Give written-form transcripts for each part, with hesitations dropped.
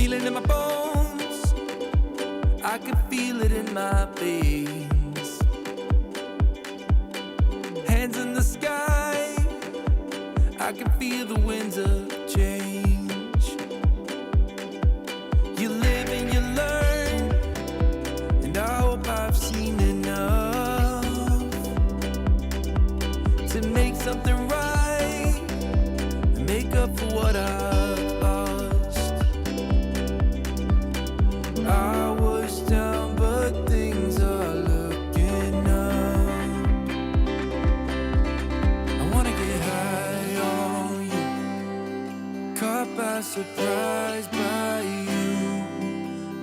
feel it in my bones, I can feel it in my veins. Hands in the sky, I can feel the winds of change. You live and you learn, and I hope I've seen enough to make something right and make up for what I've lost. I was down, but things are looking up. I wanna get high on you, caught by surprise by you.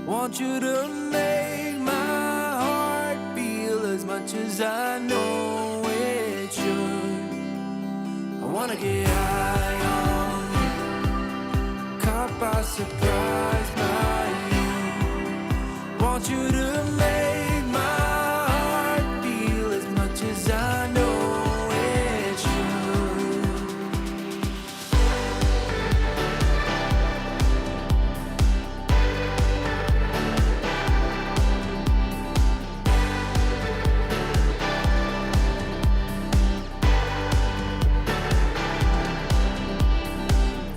Want you to make my heart feel as much as I know it should. I wanna get high on you, caught by surprise by you. Want you to make my heart feel as much as I know it should.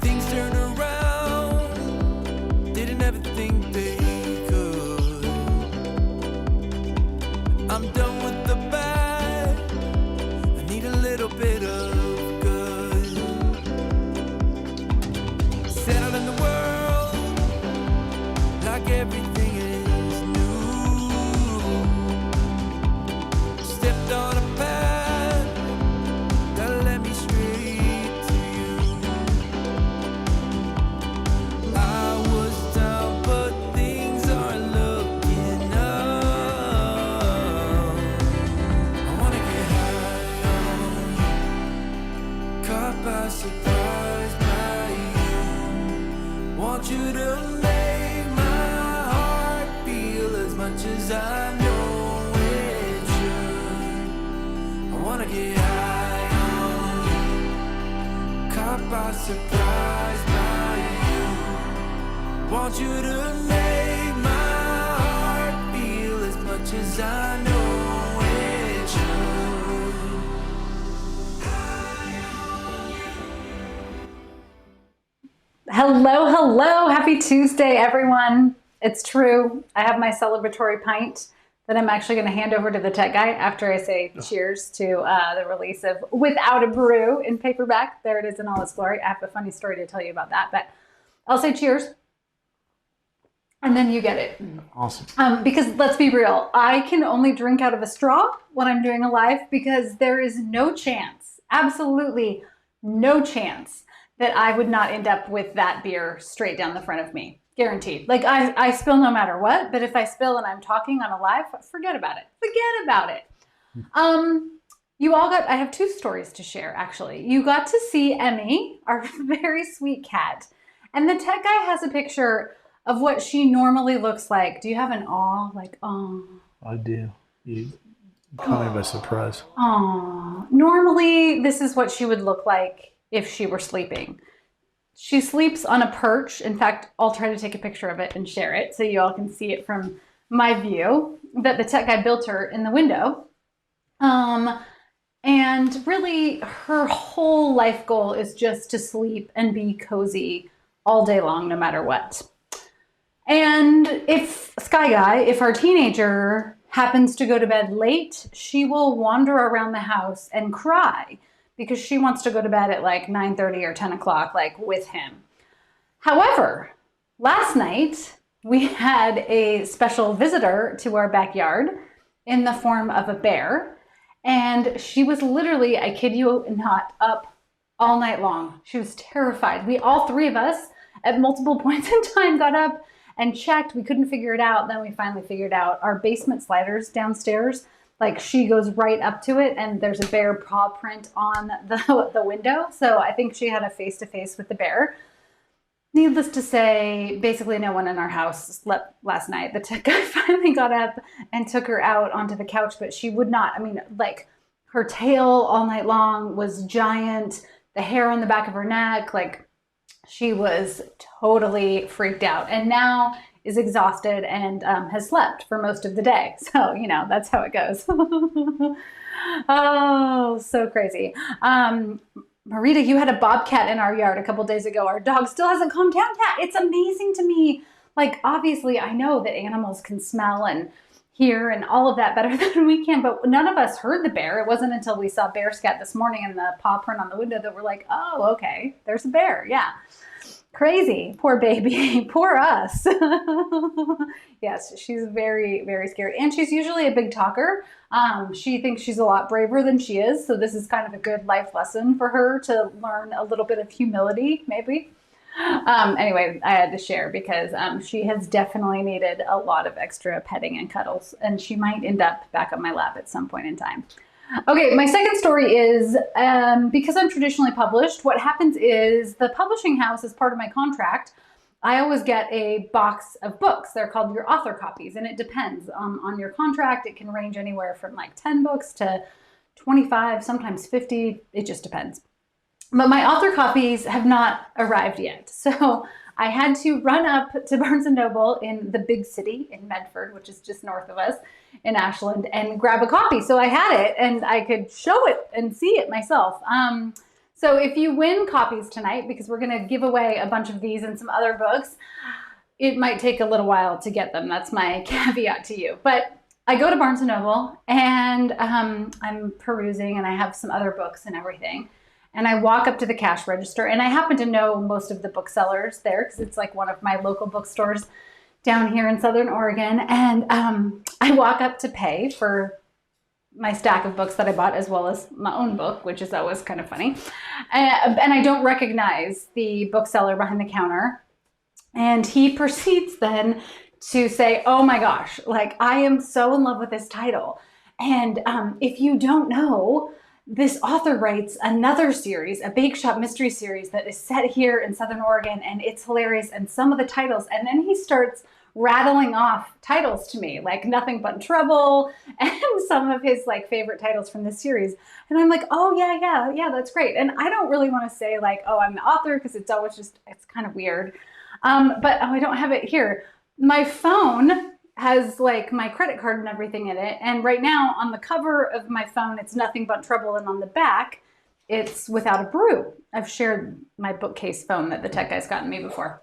Things turn around, didn't ever think they could. I'm done with the bad, I need a little bit of good. Settled in the world, like everything is new. Stepped on a path that led me straight to you. I was down, but things are looking up. I wanna get high on you, caught by surprise by you. Want you to make my heart feel as much as I know it should. I wanna get high on you, caught by surprise by you. Want you to make my heart feel as much as I know it should. Hello, hello. Happy Tuesday, everyone. It's true. I have my celebratory pint that I'm actually going to hand over to the tech guy after I say cheers to the release of Without a Brew in paperback. There it is in all its glory. I have a funny story to tell you about that, but I'll say cheers. And then you get it. Awesome. Because let's be real, I can only drink out of a straw when I'm doing a live because there is no chance, absolutely no chance that I would not end up with that beer straight down the front of me. Guaranteed. Like I spill no matter what, but if I spill and I'm talking on a live, forget about it. Forget about it. You all got, I have two stories to share actually. You got to see Emmy, our very sweet cat, and the tech guy has a picture of what she normally looks like. Do you have an aw? Like, aw. I do. You caught me by surprise. Aw. Normally, this is what she would look like if she were sleeping. She sleeps on a perch. In fact, I'll try to take a picture of it and share it so you all can see it from my view that the tech guy built her in the window. And really, her whole life goal is just to sleep and be cozy all day long, no matter what. And if Sky Guy, if our teenager happens to go to bed late, she will wander around the house and cry because she wants to go to bed at like 9:30 or 10 o'clock, like with him. However, last night we had a special visitor to our backyard in the form of a bear. And she was literally, I kid you not, up all night long. She was terrified. We, all three of us, at multiple points in time, got up and checked. We couldn't figure it out. Then we finally figured out our basement sliders downstairs. Like she goes right up to it and there's a bear paw print on the window. So I think she had a face-to-face with the bear. Needless to say, basically no one in our house slept last night. The tech guy finally got up and took her out onto the couch, but she would not. I mean, like her tail all night long was giant. The hair on the back of her neck, like she was totally freaked out and now is exhausted and has slept for most of the day. So, you know, that's how it goes. Oh, so crazy. Marita, you had a bobcat in our yard a couple days ago. Our dog still hasn't calmed down yet. It's amazing to me. Like, obviously, I know that animals can smell and hear and all of that better than we can, but none of us heard the bear. It wasn't until we saw bear scat this morning and the paw print on the window that we're like, oh, okay, there's a bear. Yeah. Crazy. Poor baby. Poor us. Yes, she's very, very scared. And she's usually a big talker. She thinks she's a lot braver than she is. So this is kind of a good life lesson for her to learn a little bit of humility, maybe. Anyway, I had to share because she has definitely needed a lot of extra petting and cuddles. And she might end up back on my lap at some point in time. Okay, my second story is, because I'm traditionally published, what happens is the publishing house, as part of my contract, I always get a box of books. They're called your author copies, and it depends on your contract. It can range anywhere from like 10 books to 25, sometimes 50. It just depends. But my author copies have not arrived yet. So I had to run up to Barnes & Noble in the big city in Medford, which is just north of us in Ashland, and grab a copy. So I had it and I could show it and see it myself. So if you win copies tonight, because we're going to give away a bunch of these and some other books, it might take a little while to get them. That's my caveat to you. But I go to Barnes & Noble and I'm perusing and I have some other books and everything. And I walk up to the cash register, and I happen to know most of the booksellers there because it's like one of my local bookstores down here in Southern Oregon. And I walk up to pay for my stack of books that I bought, as well as my own book, which is always kind of funny. And I don't recognize the bookseller behind the counter. And he proceeds then to say, oh my gosh, like I am so in love with this title. And if you don't know, this author writes another series, a bake shop mystery series that is set here in Southern Oregon, and it's hilarious. And some of the titles, and then he starts rattling off titles to me, like Nothing But Trouble, and some of his like favorite titles from this series. And I'm like, oh yeah, that's great. And I don't really want to say like, oh, I'm the author, because it's always just, it's kind of weird. But I don't have it here. My phone has like my credit card and everything in it. And right now on the cover of my phone, it's Nothing But Trouble. And on the back, it's Without a Brew. I've shared my bookcase phone that the tech guy's gotten me before.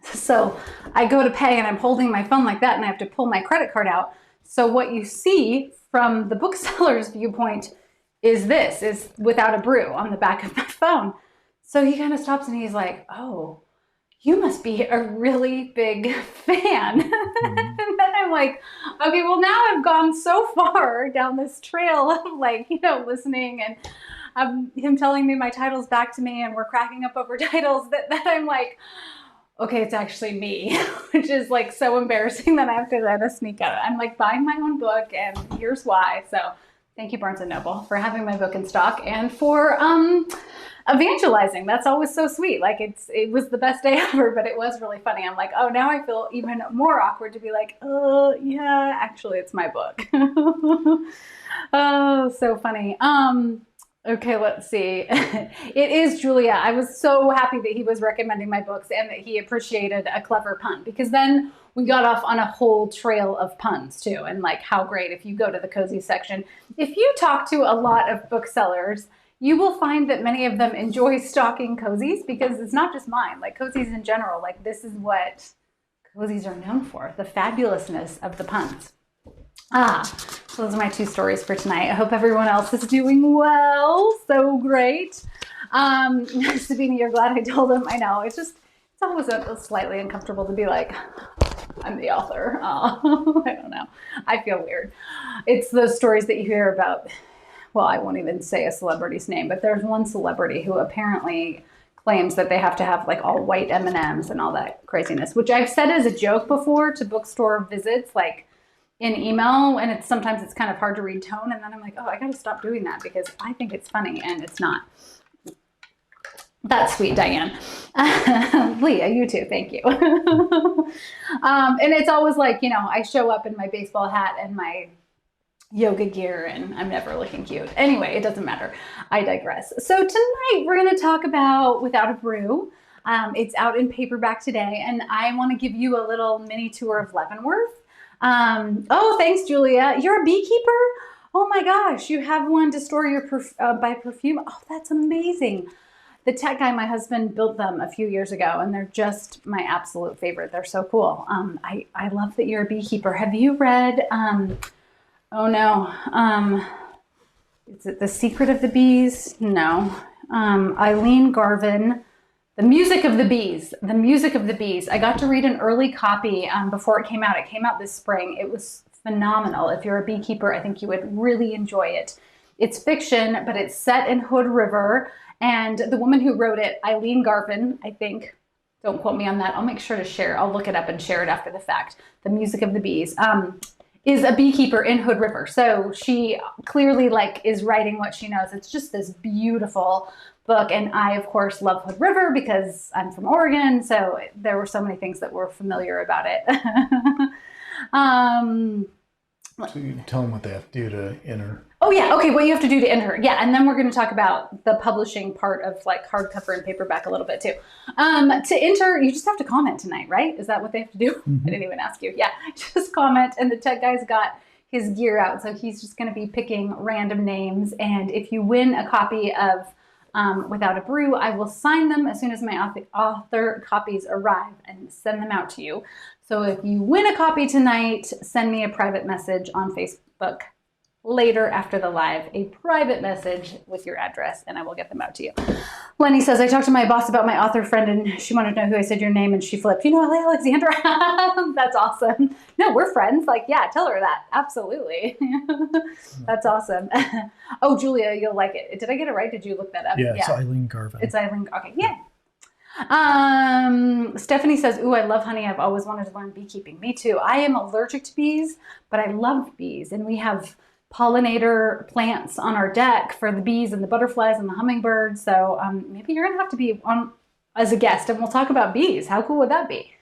So I go to pay and I'm holding my phone like that and I have to pull my credit card out. So what you see from the bookseller's viewpoint is this, is Without a Brew on the back of my phone. So he kind of stops and he's like, oh, you must be a really big fan. And then I'm like, okay, well now I've gone so far down this trail of like, you know, listening and him telling me my titles back to me and we're cracking up over titles that I'm like, okay, it's actually me, which is like so embarrassing that I have to let a sneak out. I'm like buying my own book and here's why. So thank you, Barnes & Noble, for having my book in stock and for evangelizing. That's always so sweet. Like it was the best day ever, but it was really funny. I'm like, oh, now I feel even more awkward to be like, oh yeah, actually it's my book. Oh, so funny. Okay, let's see. It is Julia. I was so happy that he was recommending my books and that he appreciated a clever pun, because then we got off on a whole trail of puns too. And like how great if you go to the cozy section. If you talk to a lot of booksellers, you will find that many of them enjoy stocking cozies, because it's not just mine, like cozies in general, like this is what cozies are known for, the fabulousness of the puns. So those are my two stories for tonight. I hope everyone else is doing well. So great. Sabina, you're glad I told him. I know, it's always slightly uncomfortable to be like, I'm the author. I don't know. I feel weird. It's those stories that you hear about. Well, I won't even say a celebrity's name, but there's one celebrity who apparently claims that they have to have like all white M&Ms and all that craziness, which I've said as a joke before to bookstore visits, like in email, and sometimes it's kind of hard to read tone, and then I'm like, oh, I gotta stop doing that because I think it's funny and it's not. That's sweet, Diane. Leah, you too, thank you. And it's always like, you know, I show up in my baseball hat and my yoga gear and I'm never looking cute. Anyway, it doesn't matter. I digress. So tonight we're going to talk about Without a Brew. It's out in paperback today, and I want to give you a little mini tour of Leavenworth. Oh, thanks, Julia. You're a beekeeper? Oh my gosh, you have one to store your by perfume. Oh, that's amazing. The tech guy, my husband, built them a few years ago, and they're just my absolute favorite. They're so cool. I love that you're a beekeeper. Have you read, oh no, is it The Secret of the Bees? No. Eileen Garvin, The Music of the Bees. The Music of the Bees. I got to read an early copy before it came out. It came out this spring. It was phenomenal. If you're a beekeeper, I think you would really enjoy it. It's fiction, but it's set in Hood River. And the woman who wrote it, Eileen Garvin, I think, don't quote me on that. I'll make sure to share. I'll look it up and share it after the fact. The Music of the Bees. Is a beekeeper in Hood River. So she clearly is writing what she knows. It's just this beautiful book. And I, of course, love Hood River because I'm from Oregon. So there were so many things that were familiar about it. So you can tell them what they have to do to enter. Oh yeah, okay, what you have to do to enter. Yeah, and then we're going to talk about the publishing part of hardcover and paperback a little bit too. To enter, you just have to comment tonight, right? Is that what they have to do? Mm-hmm. I didn't even ask you. Yeah, just comment, and the tech guy's got his gear out, so he's just going to be picking random names. And if you win a copy of Without a Brew, I will sign them as soon as my author copies arrive and send them out to you. So if you win a copy tonight, send me a private message on Facebook later after the live, a private message with your address, and I will get them out to you. Lenny says, I talked to my boss about my author friend, and she wanted to know who I said your name, and she flipped. You know Alexandra? That's awesome. No, we're friends. Yeah, tell her that. Absolutely. That's awesome. Oh, Julia, you'll like it. Did I get it right? Did you look that up? Yeah, it's Eileen Garvin. It's Eileen. Okay, yeah. Stephanie says, ooh, I love honey. I've always wanted to learn beekeeping. Me too. I am allergic to bees, but I love bees, and we have pollinator plants on our deck for the bees and the butterflies and the hummingbirds. So maybe you're gonna have to be on as a guest, and we'll talk about bees. How cool would that be?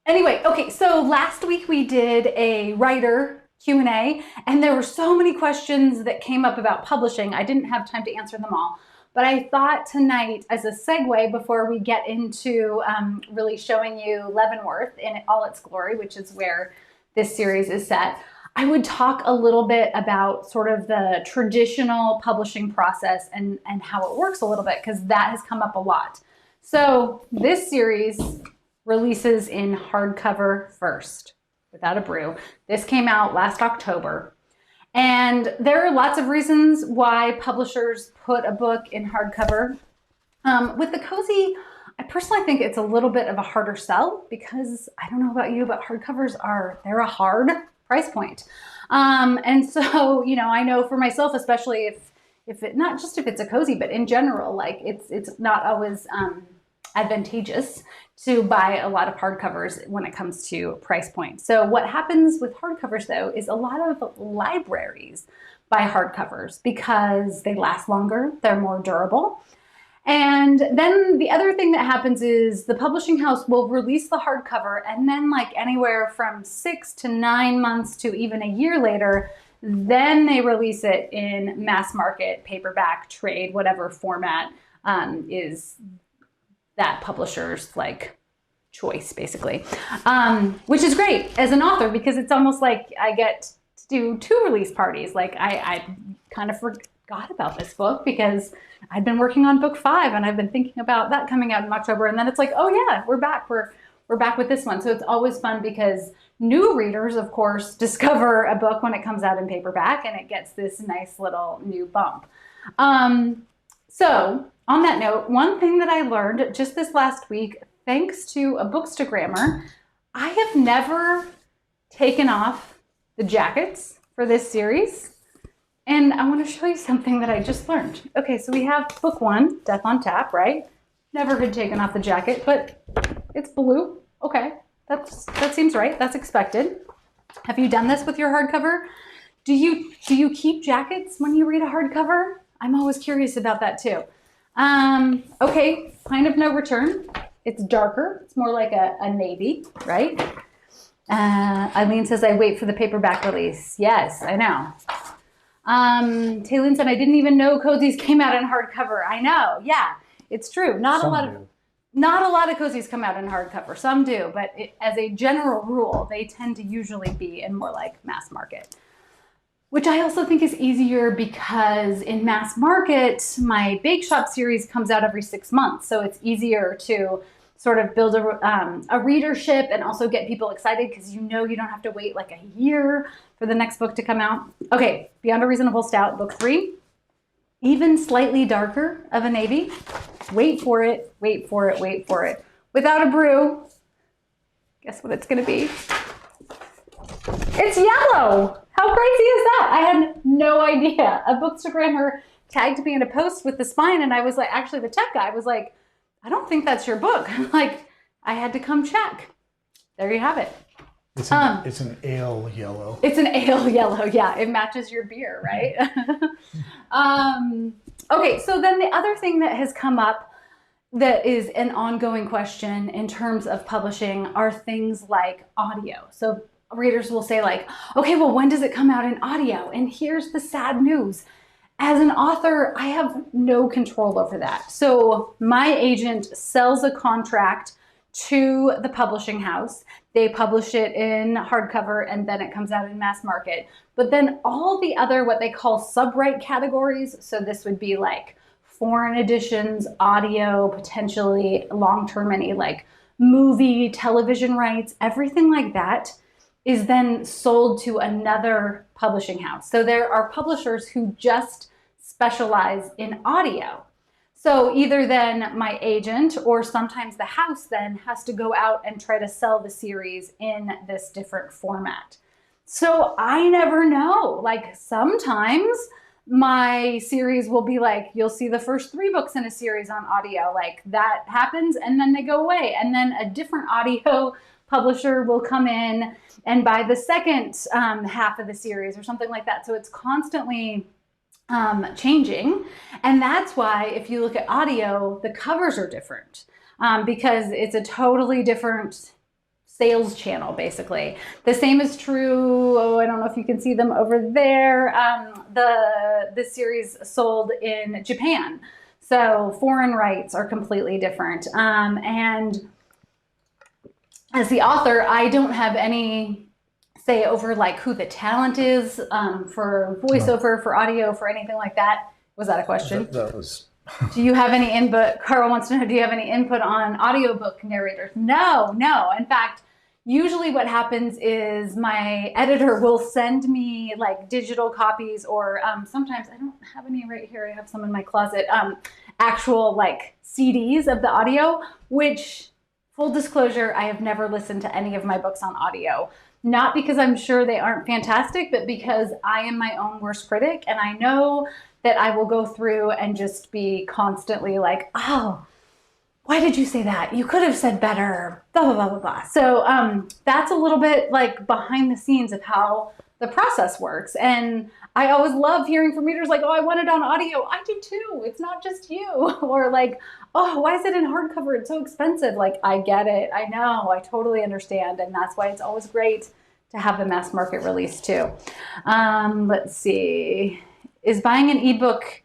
Anyway, okay, so last week we did a writer Q&A, and there were so many questions that came up about publishing. I didn't have time to answer them all, but I thought tonight, as a segue before we get into really showing you Leavenworth in all its glory, which is where this series is set, I would talk a little bit about sort of the traditional publishing process and how it works a little bit, because that has come up a lot. So this series releases in hardcover first, Without a Brew. This came out last October. And there are lots of reasons why publishers put a book in hardcover. With the cozy, I personally think it's a little bit of a harder sell, because I don't know about you, but hardcovers they're a hard price point. And so, I know for myself, especially if it, not just if it's a cozy, but in general, it's not always advantageous to buy a lot of hardcovers when it comes to price point. So what happens with hardcovers though, is a lot of libraries buy hardcovers because they last longer, they're more durable. And then the other thing that happens is the publishing house will release the hardcover, and then anywhere from 6 to 9 months to even a year later, then they release it in mass market, paperback, trade, whatever format is that publisher's choice, basically, which is great as an author, because it's almost like I get to do 2 release parties. I kind of forgot about this book because I'd been working on book 5, and I've been thinking about that coming out in October, and then it's oh yeah, we're back. We're back with this one. So it's always fun because new readers, of course, discover a book when it comes out in paperback, and it gets this nice little new bump. So on that note, one thing that I learned just this last week, thanks to a Bookstagrammer, I have never taken off the jackets for this series. And I want to show you something that I just learned. Okay, so we have book 1, Death on Tap, right? Never had taken off the jacket, but it's blue. Okay, that seems right. That's expected. Have you done this with your hardcover? Do you keep jackets when you read a hardcover? I'm always curious about that too. Okay, Kind of No Return. It's darker. It's more like a navy, right? Eileen says, I wait for the paperback release. Yes, I know. Taylynn said, I didn't even know cozies came out in hardcover. I know, yeah. It's true. Not a lot of cozies come out in hardcover. Some do, but as a general rule, they tend to usually be in more like mass market, which I also think is easier because in mass market, my Bake Shop series comes out every 6 months. So it's easier to sort of build a readership and also get people excited because you know you don't have to wait like a year for the next book to come out. Okay, Beyond a Reasonable Doubt, book 3. Even slightly darker of a navy. Wait for it, wait for it, wait for it. Without a Brew. Guess what it's gonna be? It's yellow! How crazy is that? I had no idea. A bookstagrammer tagged me in a post with the spine and I was like, actually the tech guy was like, I don't think that's your book. I'm like, I had to come check. There you have it. It's an ale yellow. It's an ale yellow, yeah. It matches your beer, right? Okay, so then the other thing that has come up that is an ongoing question in terms of publishing are things like audio. So readers will say like, okay, well, when does it come out in audio? And here's the sad news. As an author, I have no control over that. So my agent sells a contract to the publishing house. They publish it in hardcover and then it comes out in mass market. But then all the other what they call sub-right categories, so this would be like foreign editions, audio, potentially long-term any like movie, television rights, everything like that is then sold to another publishing house. So there are publishers who just specialize in audio. So either then my agent or sometimes the house then has to go out and try to sell the series in this different format. So I never know. Like sometimes my series will be like, you'll see the first 3 books in a series on audio. Like that happens and then they go away. And then a different audio publisher will come in and buy the second half of the series or something like that. So it's constantly changing. And that's why if you look at audio, the covers are different because it's a totally different sales channel, basically. The same is true, I don't know if you can see them over there, the series sold in Japan. So foreign rights are completely different. And as the author, I don't have any say over like who the talent is for voiceover, for audio, for anything like that. Was that a question? That was. Do you have any input? Karl wants to know, do you have any input on audiobook narrators? No. In fact, usually what happens is my editor will send me like digital copies or sometimes, I don't have any right here, I have some in my closet, actual like CDs of the audio, which full disclosure, I have never listened to any of my books on audio. Not because I'm sure they aren't fantastic, but because I am my own worst critic. And I know that I will go through and just be constantly like, oh, why did you say that? You could have said better, blah, blah, blah, blah, blah. So that's a little bit like behind the scenes of how the process works. And I always love hearing from readers like, oh, I want it on audio. I do too. It's not just you. Or like, oh, why is it in hardcover? It's so expensive. Like, I get it. I know. I totally understand. And that's why it's always great to have a mass market release too. Let's see. Is buying an ebook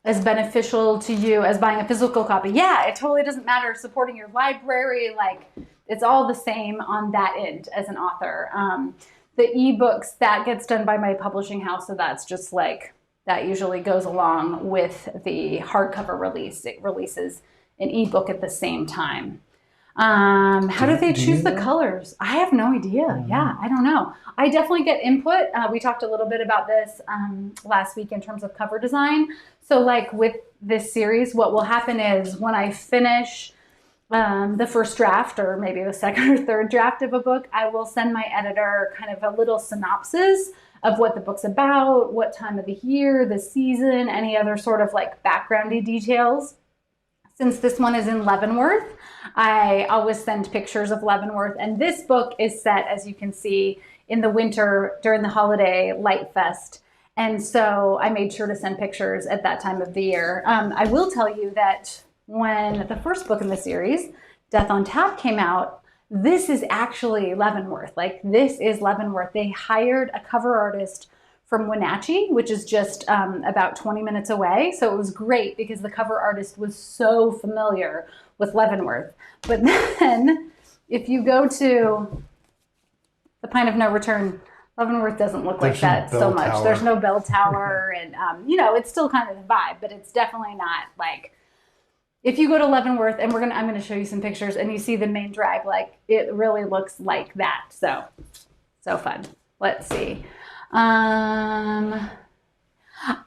as beneficial to you as buying a physical copy? Yeah, it totally doesn't matter. Supporting your library, like it's all the same on that end as an author. The ebooks, that gets done by my publishing house. So that's just like, that usually goes along with the hardcover release. It releases an ebook at the same time. How do they choose the colors? I have no idea. Yeah, I don't know. I definitely get input. We talked a little bit about this last week in terms of cover design. So like with this series, what will happen is when I finish the first draft or maybe the second or third draft of a book, I will send my editor kind of a little synopsis of what the book's about, what time of the year, the season, any other sort of like backgroundy details. Since this one is in Leavenworth, I always send pictures of Leavenworth. And this book is set, as you can see, in the winter during the holiday Light Fest. And so I made sure to send pictures at that time of the year. I will tell you that when the first book in the series, Death on Tap, came out, this is actually Leavenworth. Like, this is Leavenworth. They hired a cover artist from Wenatchee, which is just about 20 minutes away. So it was great because the cover artist was so familiar with Leavenworth. But then if you go to the Pine of No Return, Leavenworth doesn't look like that so much. There's no bell tower and, it's still kind of the vibe, but it's definitely not like, if you go to Leavenworth, and I'm going to show you some pictures, and you see the main drag, like it really looks like that. So fun. Let's see. Taylynn,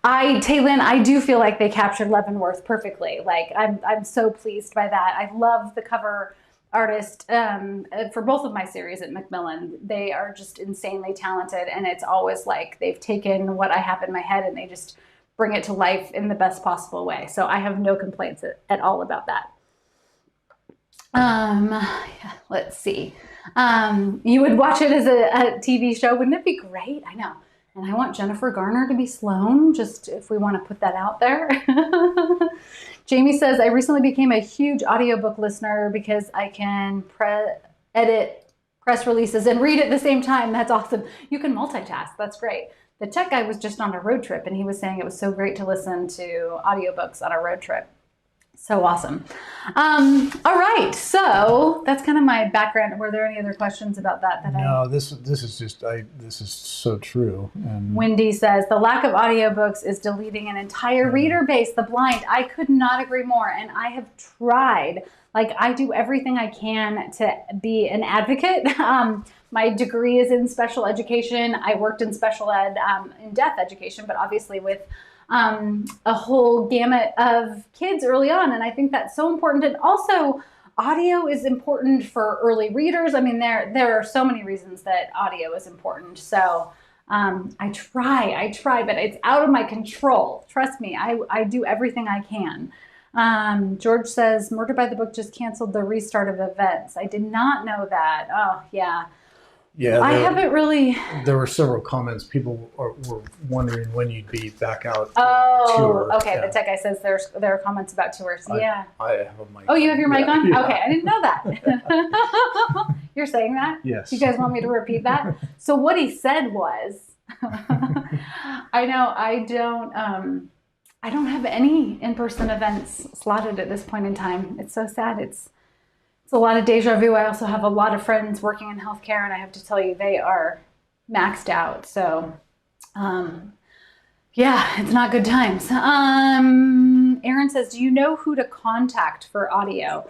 I do feel like they captured Leavenworth perfectly. Like I'm so pleased by that. I love the cover artist for both of my series at Macmillan. They are just insanely talented, and it's always like they've taken what I have in my head and they just bring it to life in the best possible way. So I have no complaints at all about that. Let's see. You would watch it as a TV show. Wouldn't it be great? I know. And I want Jennifer Garner to be Sloan, just if we want to put that out there. Jamie says, I recently became a huge audiobook listener because I can edit press releases and read at the same time. That's awesome. You can multitask. That's great. The tech guy was just on a road trip, and he was saying it was so great to listen to audiobooks on a road trip. So awesome. All right. So that's kind of my background. Were there any other questions about that? No, this is so true. And Wendy says, the lack of audiobooks is deleting an entire reader base, the blind. I could not agree more. And I have tried. Like, I do everything I can to be an advocate. My degree is in special education. I worked in special ed in deaf education, but obviously with a whole gamut of kids early on. And I think that's so important. And also, audio is important for early readers. I mean, there are so many reasons that audio is important. So I try, but it's out of my control. Trust me, I do everything I can. George says, Murder by the Book just canceled the restart of events. I did not know that. Oh, yeah. Yeah, I haven't really. There were several comments. People were wondering when you'd be back out. Oh, tour. Okay. Yeah. The tech guy says there are comments about tours. Yeah. I have a mic. Oh, you have your mic on? Yeah. Okay, I didn't know that. You're saying that? Yes. You guys want me to repeat that? So what he said was, I know I don't have any in-person events slotted at this point in time. It's so sad. It's a lot of deja vu. I also have a lot of friends working in healthcare, and I have to tell you, they are maxed out. So, yeah, it's not good times. Aaron says, do you know who to contact for audio?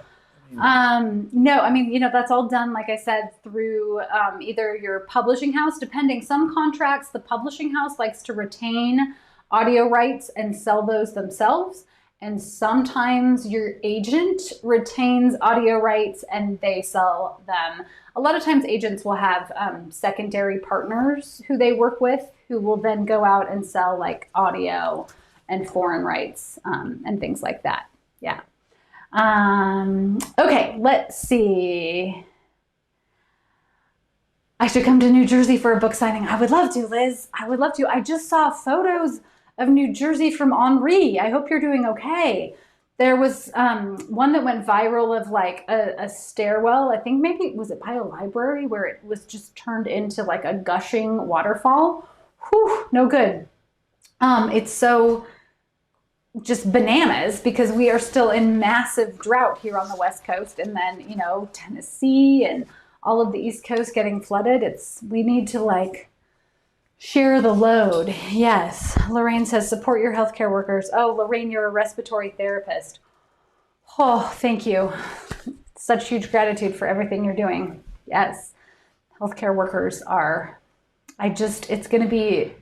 No, I mean, that's all done, like I said, through either your publishing house, depending. Some contracts, the publishing house likes to retain audio rights and sell those themselves. And sometimes your agent retains audio rights and they sell them. A lot of times agents will have secondary partners who they work with who will then go out and sell like audio and foreign rights and things like that. Yeah. Okay, let's see. I should come to New Jersey for a book signing. I would love to, Liz. I would love to. I just saw photos of New Jersey from Henri. I hope you're doing okay. There was one that went viral of like a stairwell. I think maybe, was it by a library, where it was just turned into like a gushing waterfall. Whew, no good. It's so just bananas because we are still in massive drought here on the West Coast. And then, Tennessee and all of the East Coast getting flooded. We need to like share the load. Yes. Lorraine says, support your healthcare workers. Oh, Lorraine, you're a respiratory therapist. Oh, thank you. Such huge gratitude for everything you're doing. Yes. Healthcare workers it's going to be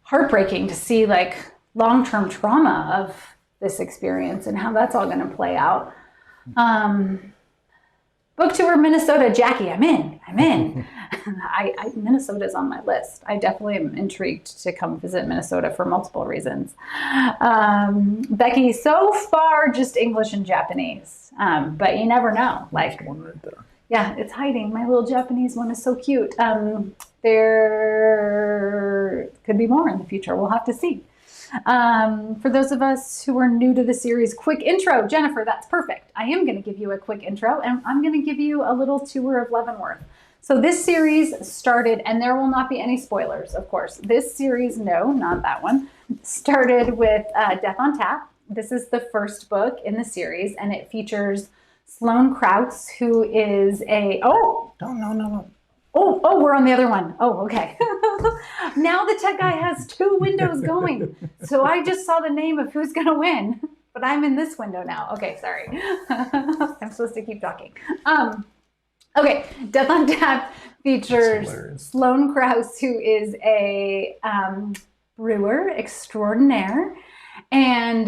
heartbreaking to see like long-term trauma of this experience and how that's all going to play out. Book tour Minnesota, Jackie. I'm in. Minnesota's on my list. I definitely am intrigued to come visit Minnesota for multiple reasons. Becky, so far just English and Japanese, but you never know. Like, one right there. Yeah, it's hiding. My little Japanese one is so cute. There could be more in the future. We'll have to see. For those of us who are new to the series, quick intro. Jennifer, that's perfect. I am going to give you a quick intro, and I'm going to give you a little tour of Leavenworth. So this series started, and there will not be any spoilers, of course. This series, no, not that one, started with Death on Tap. This is the first book in the series, and it features Sloan Krause, who is a, No. Oh, we're on the other one. Oh, okay. Now the tech guy has two windows going. So I just saw the name of who's going to win, but I'm in this window now. Okay, sorry. I'm supposed to keep talking. Okay, Death on Tap features Sloan Krause, who is a brewer extraordinaire. And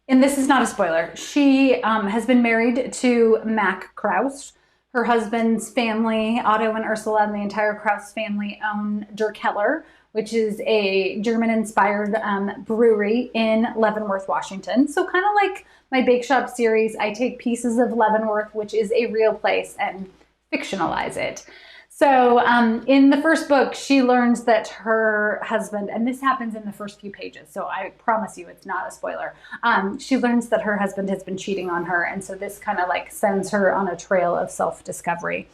and this is not a spoiler, she has been married to Mac Krause. Her husband's family, Otto and Ursula, and the entire Krause family own Der Keller, which is a German-inspired brewery in Leavenworth, Washington. So kind of like my Bake Shop series, I take pieces of Leavenworth, which is a real place, and fictionalize it. So in the first book, she learns that her husband, and this happens in the first few pages, so I promise you it's not a spoiler. She learns that her husband has been cheating on her, and so this kind of like sends her on a trail of self-discovery.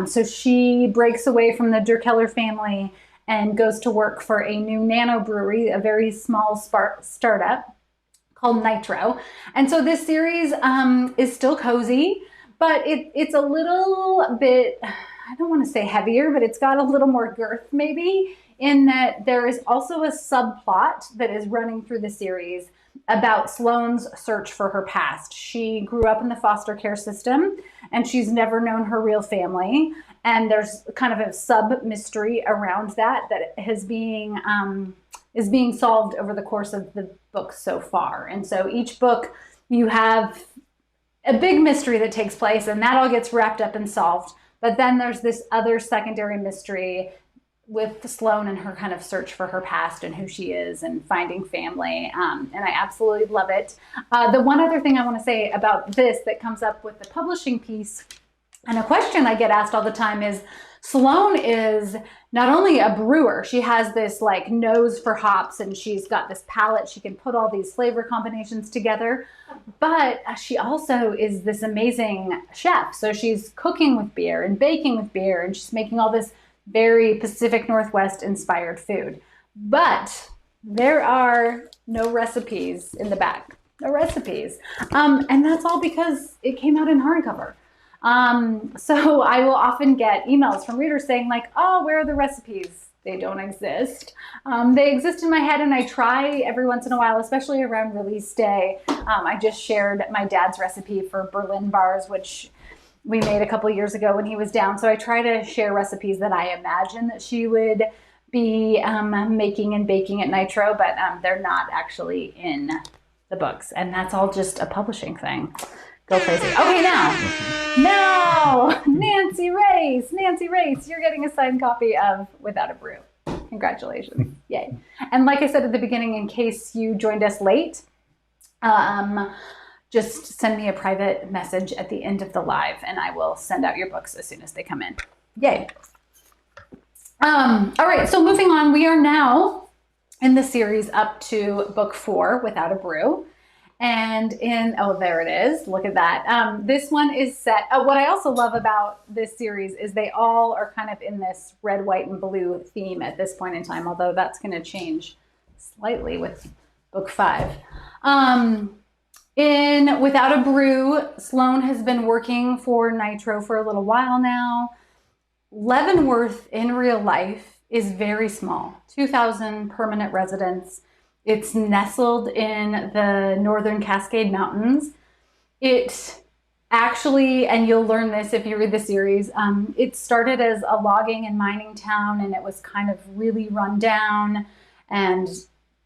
So she breaks away from the Der Keller family and goes to work for a new nano brewery, a very small startup called Nitro. And so this series is still cozy, but it's a little bit, I don't want to say heavier, but it's got a little more girth maybe, in that there is also a subplot that is running through the series about Sloan's search for her past. She grew up in the foster care system and she's never known her real family. And there's kind of a sub mystery around that is being solved over the course of the book so far. And so each book you have a big mystery that takes place, and that all gets wrapped up and solved. But then there's this other secondary mystery with Sloan and her kind of search for her past and who she is and finding family. And I absolutely love it. The one other thing I want to say about this that comes up with the publishing piece, and a question I get asked all the time, is Sloan is not only a brewer, she has this like nose for hops, and she's got this palate. She can put all these flavor combinations together, but she also is this amazing chef. So she's cooking with beer and baking with beer, and she's making all this very Pacific Northwest inspired food. But there are no recipes in the back, no recipes. And that's all because it came out in hardcover. So I will often get emails from readers saying like, oh, where are the recipes? They don't exist. They exist in my head, and I try every once in a while, especially around release day. I just shared my dad's recipe for Berlin bars, which we made a couple years ago when he was down. So I try to share recipes that I imagine that she would be making and baking at Nitro, but they're not actually in the books. And that's all just a publishing thing. Go crazy. Okay, now, Nanci Race, you're getting a signed copy of Without a Brew. Congratulations. Yay. And like I said at the beginning, in case you joined us late, just send me a private message at the end of the live and I will send out your books as soon as they come in. Yay. All right, so moving on, we are now in the series up to book 4, Without a Brew. And there it is. Look at that. This one is set. What I also love about this series is they all are kind of in this red, white, and blue theme at this point in time, although that's going to change slightly with book 5. In Without a Brew, Sloan has been working for Nitro for a little while now. Leavenworth in real life is very small, 2,000 permanent residents. It's nestled in the Northern Cascade Mountains. It actually, and you'll learn this if you read the series, it started as a logging and mining town, and it was kind of really run down, and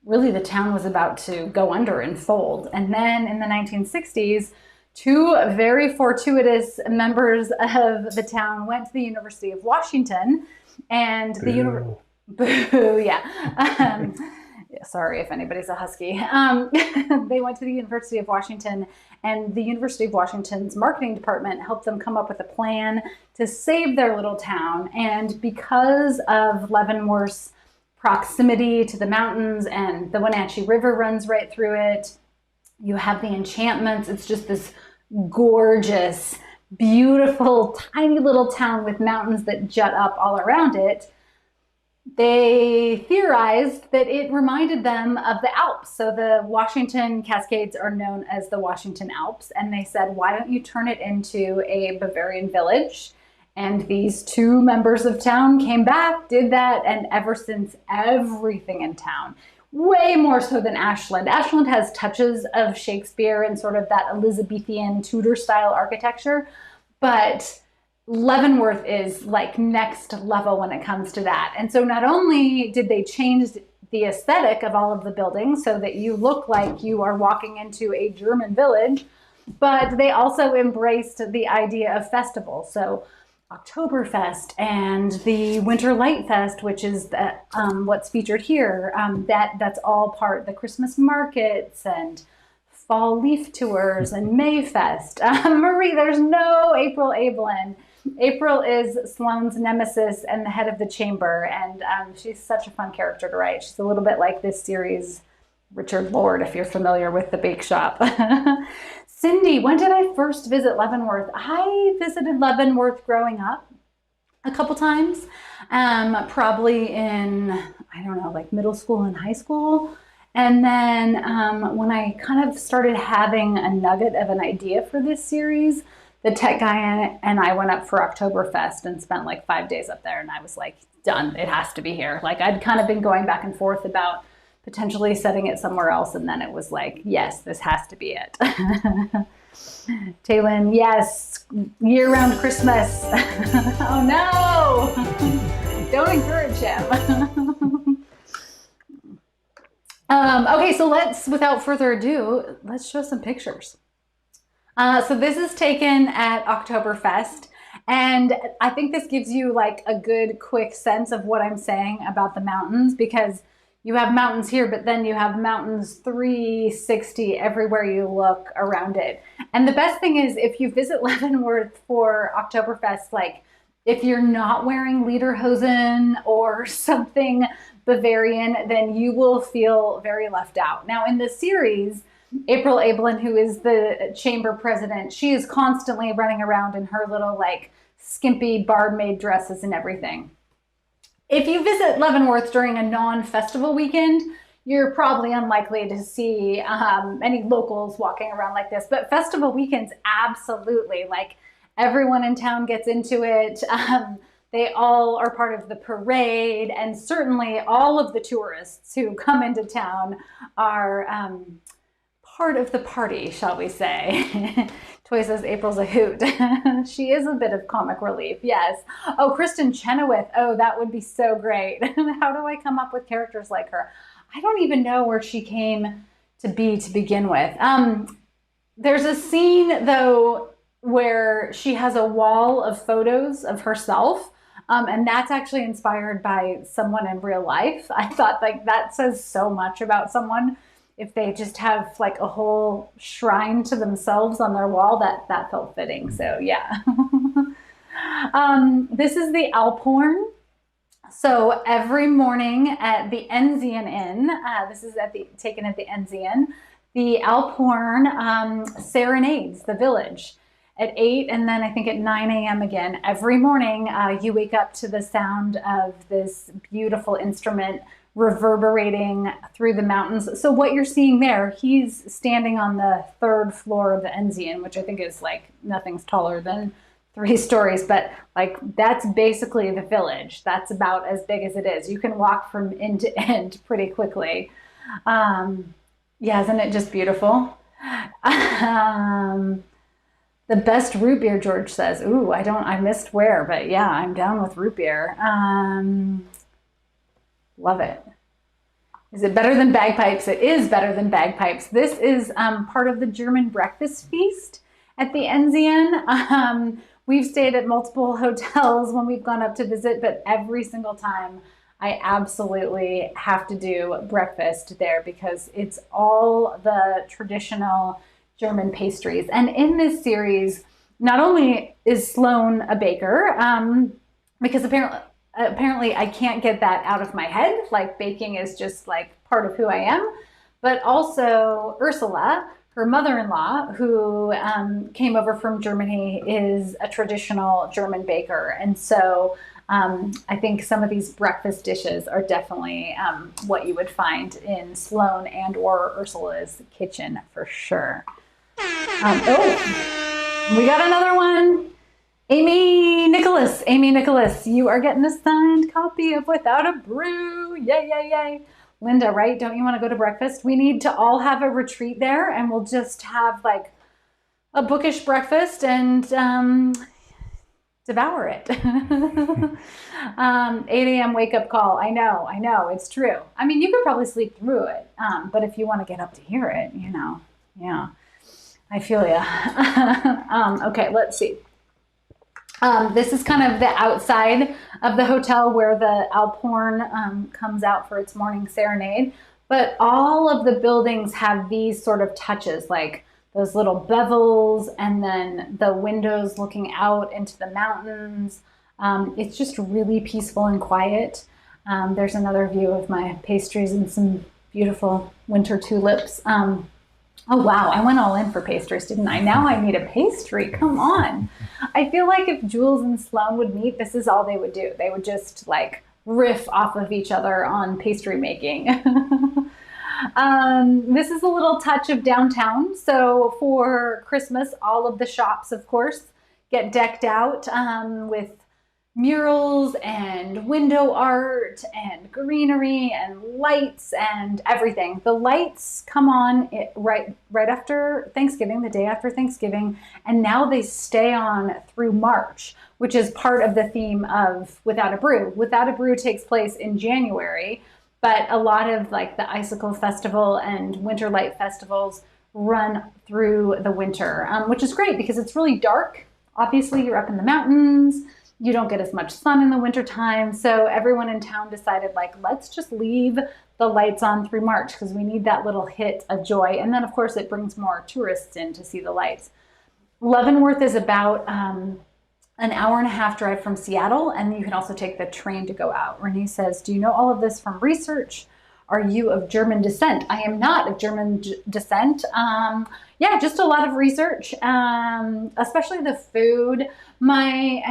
really the town was about to go under and fold. And then in the 1960s, 2 very fortuitous members of the town went to the University of Washington, and sorry if anybody's a husky. They went to the University of Washington, and the University of Washington's marketing department helped them come up with a plan to save their little town. And because of Leavenworth's proximity to the mountains, and the Wenatchee River runs right through it, you have the enchantments. It's just this gorgeous beautiful, tiny little town with mountains that jut up all around it, they theorized that it reminded them of the Alps. So the Washington Cascades are known as the Washington Alps. And they said, why don't you turn it into a Bavarian village? And these two members of town came back, did that, and ever since, everything in town, way more so than Ashland. Ashland has touches of Shakespeare and sort of that Elizabethan Tudor style architecture, but Leavenworth is like next level when it comes to that. And so not only did they change the aesthetic of all of the buildings so that you look like you are walking into a German village, but they also embraced the idea of festival. So Oktoberfest and the Winter Light Fest, which is what's featured here, that's all part of the Christmas markets and fall leaf tours and Mayfest. Marie, there's no April Abelin. April is Sloan's nemesis and the head of the chamber, and she's such a fun character to write. She's a little bit like this series' Richard Lord, if you're familiar with The Bake Shop. Cindy, when did I first visit Leavenworth? I visited Leavenworth growing up a couple times, probably in, I don't know, like middle school and high school. And then when I kind of started having a nugget of an idea for this series, the tech guy and I went up for Oktoberfest and spent like 5 days up there. And I was like, done, it has to be here. Like I'd kind of been going back and forth about potentially setting it somewhere else. And then it was like, yes, this has to be it. Taylynn, yes, year-round Christmas. Oh no, don't encourage him. Okay, so without further ado, let's show some pictures. So this is taken at Oktoberfest, and I think this gives you like a good quick sense of what I'm saying about the mountains, because you have mountains here, but then you have mountains 360 everywhere you look around it. And the best thing is if you visit Leavenworth for Oktoberfest, like if you're not wearing lederhosen or something Bavarian, then you will feel very left out. Now in the series, April Abelin, who is the chamber president, she is constantly running around in her little like skimpy barmaid dresses and everything. If you visit Leavenworth during a non-festival weekend, you're probably unlikely to see any locals walking around like this. But festival weekends, absolutely. Like everyone in town gets into it. They all are part of the parade. And certainly all of the tourists who come into town are part of the party, shall we say. Toy says April's a hoot. She is a bit of comic relief, yes. Oh, Kristen Chenoweth. Oh, that would be so great. How do I come up with characters like her? I don't even know where she came to be to begin with. There's a scene, though, where she has a wall of photos of herself, and that's actually inspired by someone in real life. I thought like that says so much about someone. If they just have like a whole shrine to themselves on their wall, that felt fitting. So yeah. This is the Alphorn. So every morning at the Enzian Inn, this is taken at the Enzian, the Alphorn serenades the village at 8 and then I think at 9 a.m. again. Every morning you wake up to the sound of this beautiful instrument reverberating through the mountains. So what you're seeing there, he's standing on the 3rd floor of the Enzian, which I think is like nothing's taller than 3 stories, but like that's basically the village. That's about as big as it is. You can walk from end to end pretty quickly. Yeah, isn't it just beautiful? The best root beer, George says. Ooh, I missed where, but yeah, I'm down with root beer. Love it. Is it better than bagpipes? It is better than bagpipes. This is part of the German breakfast feast at the Enzian. We've stayed at multiple hotels when we've gone up to visit, but every single time I absolutely have to do breakfast there because it's all the traditional German pastries. And in this series, not only is Sloan a baker, because apparently I can't get that out of my head, like baking is just like part of who I am, but also Ursula, her mother-in-law, who came over from Germany, is a traditional German baker. And so I think some of these breakfast dishes are definitely what you would find in Sloan and or Ursula's kitchen for sure. Oh, we got another one. Amy Nicholas, you are getting a signed copy of Without a Brew. Yay, yay, yay. Linda, right? Don't you want to go to breakfast? We need to all have a retreat there, and we'll just have like a bookish breakfast and devour it. 8 a.m. wake up call. I know, it's true. I mean, you could probably sleep through it, but if you want to get up to hear it, yeah, I feel ya. Okay, let's see. This is kind of the outside of the hotel where the Alphorn comes out for its morning serenade. But all of the buildings have these sort of touches, like those little bevels and then the windows looking out into the mountains. It's just really peaceful and quiet. There's another view of my pastries and some beautiful winter tulips. Oh, wow. I went all in for pastries, didn't I? Now I need a pastry. Come on. I feel like if Jules and Sloan would meet, this is all they would do. They would just like riff off of each other on pastry making. This is a little touch of downtown. So for Christmas, all of the shops, of course, get decked out with murals and window art and greenery and lights and everything. The lights come on right after Thanksgiving, the day after Thanksgiving, and now they stay on through March, which is part of the theme of Without a Brew. Without a Brew takes place in January, but a lot of like the Icicle Festival and Winter Light Festivals run through the winter, which is great because it's really dark. Obviously, you're up in the mountains. You don't get as much sun in the wintertime. So everyone in town decided, like, let's just leave the lights on through March because we need that little hit of joy. And then, of course, it brings more tourists in to see the lights. Leavenworth is about an hour and a half drive from Seattle, and you can also take the train to go out. Renee says, do you know all of this from research? Are you of German descent? I am not of German descent. Yeah, just a lot of research, especially the food. My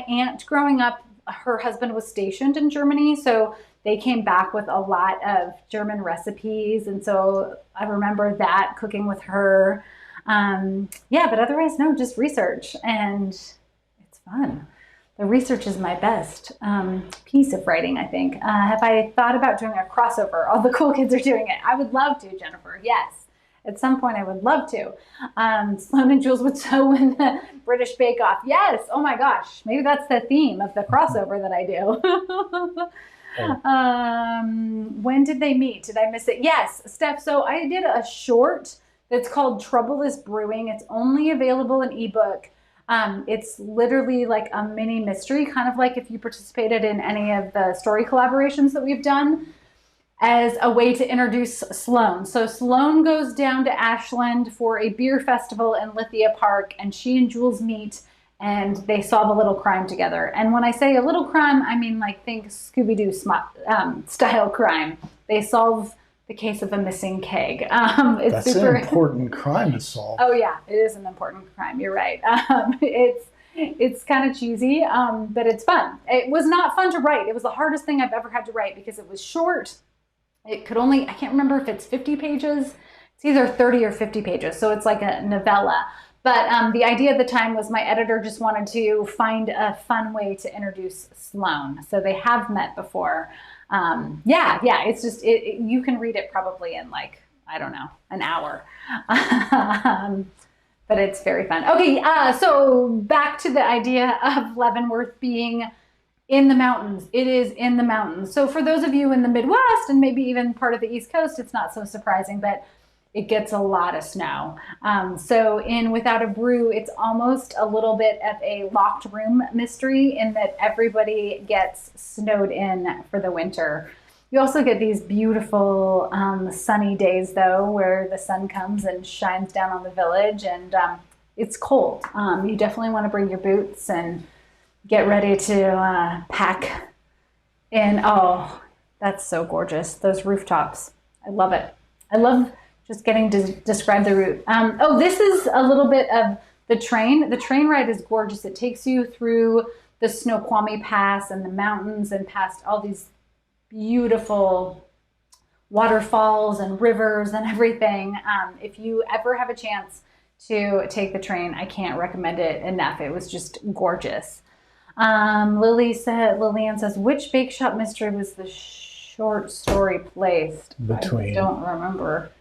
aunt growing up, her husband was stationed in Germany, so they came back with a lot of German recipes. And so I remember that cooking with her. Yeah, but otherwise, no, just research. And it's fun. The research is my best piece of writing, I think. Have I thought about doing a crossover? All the cool kids are doing it. I would love to, Jennifer. Yes. At some point, I would love to. Sloan and Jules would sew win the British Bake Off. Yes. Oh my gosh. Maybe that's the theme of the crossover that I do. When did they meet? Did I miss it? Yes, Steph. So I did a short that's called Trouble is Brewing. It's only available in ebook. It's literally like a mini mystery, kind of like if you participated in any of the story collaborations that we've done, as a way to introduce Sloan. So Sloan goes down to Ashland for a beer festival in Lithia Park, and she and Jules meet and they solve a little crime together. And when I say a little crime, I mean like think Scooby-Doo style crime. They solve the case of a missing keg. It's That's super an important crime to solve. Oh yeah, it is an important crime. You're right. It's kind of cheesy, but it's fun. It was not fun to write. It was the hardest thing I've ever had to write because it was short. It could only, I can't remember if it's 50 pages. It's either 30 or 50 pages. So it's like a novella. But the idea at the time was my editor just wanted to find a fun way to introduce Sloan. So they have met before. Yeah, it's just, you can read it probably in like, I don't know, an hour. But it's very fun. Okay, so back to the idea of Leavenworth being in the mountains. It is in the mountains. So for those of you in the Midwest and maybe even part of the East Coast, it's not so surprising, but it gets a lot of snow. So in Without a Brew, it's almost a little bit of a locked room mystery in that everybody gets snowed in for the winter. You also get these beautiful sunny days, though, where the sun comes and shines down on the village, and it's cold. You definitely want to bring your boots and get ready to pack in. Oh, that's so gorgeous. Those rooftops. I love it. I love just getting to describe the route. This is a little bit of the train. The train ride is gorgeous. It takes you through the Snoqualmie Pass and the mountains and past all these beautiful waterfalls and rivers and everything. If you ever have a chance to take the train, I can't recommend it enough. It was just gorgeous. Lillian says, which bake shop mystery was the short story placed? Between. I don't remember.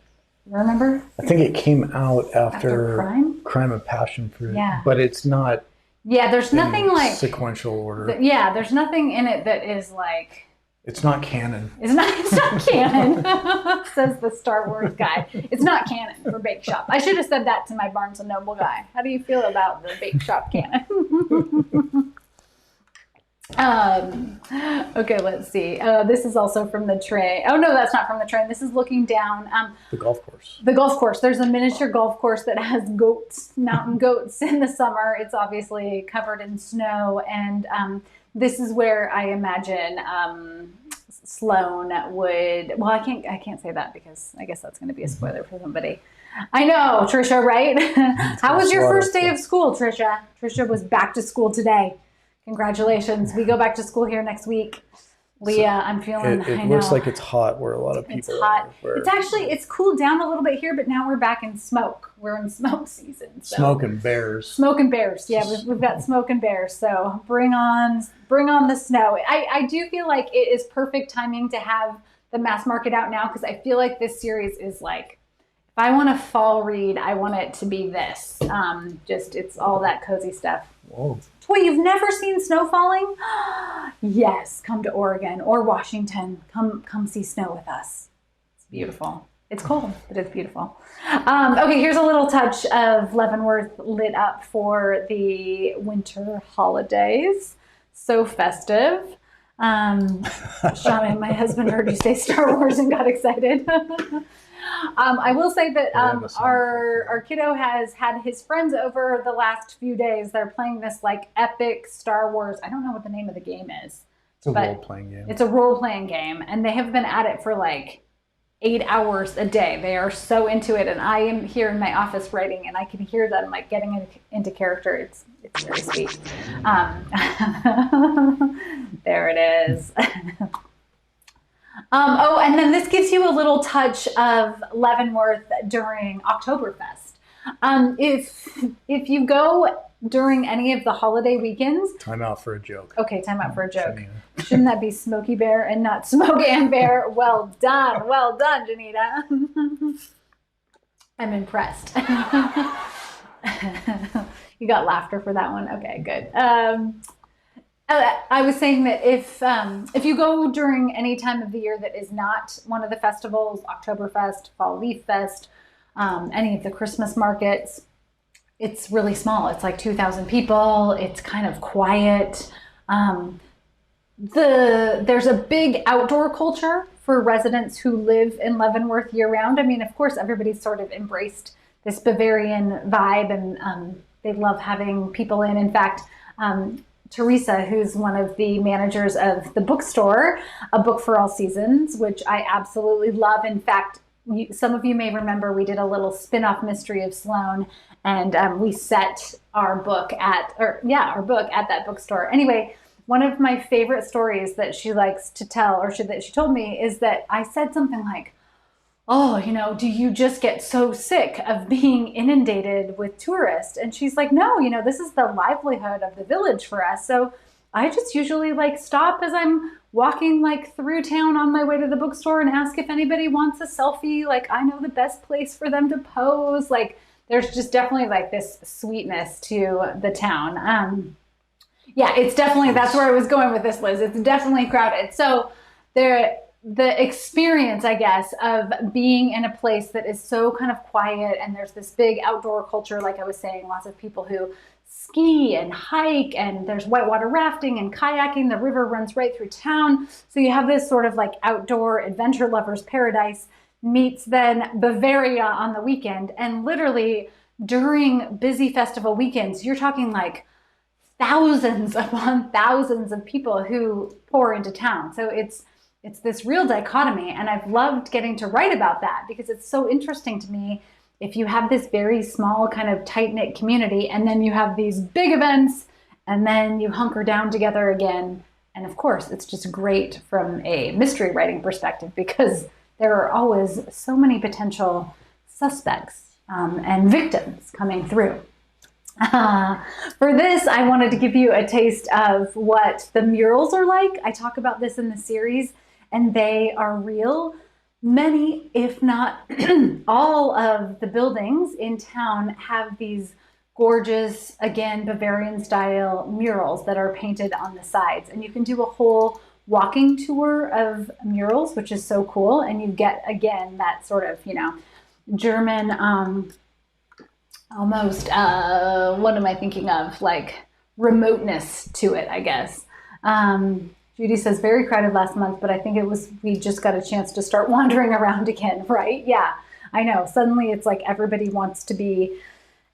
Remember? I think it came out after Crime of Passion Fruit. Yeah. But it's not. Yeah, there's nothing like sequential order. There's nothing in it that is like. It's not canon. It's not canon, says the Star Wars guy. It's not canon for Bake Shop. I should have said that to my Barnes & Noble guy. How do you feel about the Bake Shop canon? Okay, let's see. This is also from the train. Oh, no, that's not from the train. This is looking down. The golf course. The golf course. There's a miniature golf course that has goats, mountain goats in the summer. It's obviously covered in snow. And this is where I imagine Sloan would, well, I can't say that because I guess that's going to be a spoiler for somebody. I know, Trisha, right? How was your first day of school, Trisha? Trisha was back to school today. Congratulations. We go back to school here next week. Leah, I'm feeling, it looks like it's hot where a lot of people It's hot. are. It's cooled down a little bit here, but now we're back in smoke. We're in smoke season. So. Smoke and bears. Smoke and bears. Yeah, we've got smoke and bears. So bring on the snow. I do feel like it is perfect timing to have the mass market out now because I feel like this series is like, if I want a fall read, I want it to be this. It's all that cozy stuff. Whoa. Wait, you've never seen snow falling? Yes, come to Oregon or Washington. Come see snow with us. It's beautiful. It's cold, but it's beautiful. Okay, here's a little touch of Leavenworth lit up for the winter holidays. So festive. Sean and my husband heard you say Star Wars and got excited. I will say that our kiddo has had his friends over the last few days. They're playing this like epic Star Wars. I don't know what the name of the game is. It's a role-playing game. It's a role-playing game, and they have been at it for like 8 hours a day. They are so into it, and I am here in my office writing, and I can hear them like getting into character. It's very sweet. There it is. And then this gives you a little touch of Leavenworth during Oktoberfest. If you go during any of the holiday weekends. Time out for a joke. Okay, time out for a joke. Shouldn't that be Smokey Bear and not Smoke and Bear? Well done, Janita. I'm impressed. You got laughter for that one. Okay, good. I was saying that if you go during any time of the year that is not one of the festivals, Oktoberfest, Fall Leaf Fest, any of the Christmas markets, it's really small. It's like 2,000 people. It's kind of quiet. There's a big outdoor culture for residents who live in Leavenworth year round. I mean, of course, everybody's sort of embraced this Bavarian vibe, and they love having people in. In fact, Teresa, who's one of the managers of the bookstore, A Book for All Seasons, which I absolutely love. In fact, some of you may remember we did a little spin-off mystery of Sloan, and we set our book at that bookstore. Anyway, one of my favorite stories that she likes to tell, or that she told me, is that I said something like, oh, do you just get so sick of being inundated with tourists? And she's like, no, this is the livelihood of the village for us. So I just usually stop as I'm walking through town on my way to the bookstore and ask if anybody wants a selfie. I know the best place for them to pose. There's just definitely this sweetness to the town. Yeah, it's definitely, that's where I was going with this, Liz. It's definitely crowded. So the experience, I guess, of being in a place that is so kind of quiet, and there's this big outdoor culture, like I was saying, lots of people who ski and hike, and there's whitewater rafting and kayaking. The river runs right through town. So you have this sort of outdoor adventure lovers paradise meets then Bavaria on the weekend. And literally during busy festival weekends, you're talking thousands upon thousands of people who pour into town. So it's it's this real dichotomy. And I've loved getting to write about that because it's so interesting to me. If you have this very small kind of tight-knit community and then you have these big events and then you hunker down together again. And of course, it's just great from a mystery writing perspective because there are always so many potential suspects and victims coming through. For this, I wanted to give you a taste of what the murals are like. I talk about this in the series, and they are real. Many, if not all of the buildings in town have these gorgeous, again, Bavarian style murals that are painted on the sides. And you can do a whole walking tour of murals, which is so cool. And you get, again, that sort of, you know, German, almost, what am I thinking of? Like remoteness to it, I guess. Judy says, very crowded last month, but I think it was, we just got a chance to start wandering around again, right? Yeah, I know. Suddenly it's like everybody wants to be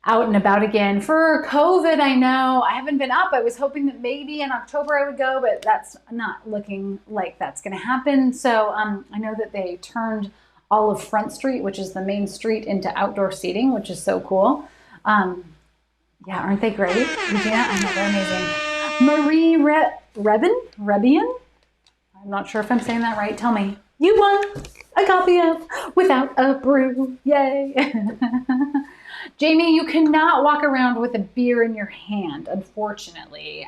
out and about again. For COVID, I know. I haven't been up. I was hoping that maybe in October I would go, but that's not looking like that's going to happen. So I know that they turned all of Front Street, which is the main street, into outdoor seating, which is so cool. Yeah, aren't they great? Yeah, I know, they're amazing. Marie Rebian? I'm not sure if I'm saying that right. Tell me. You won a copy of Without a Brew. Yay. Jamie, you cannot walk around with a beer in your hand, unfortunately.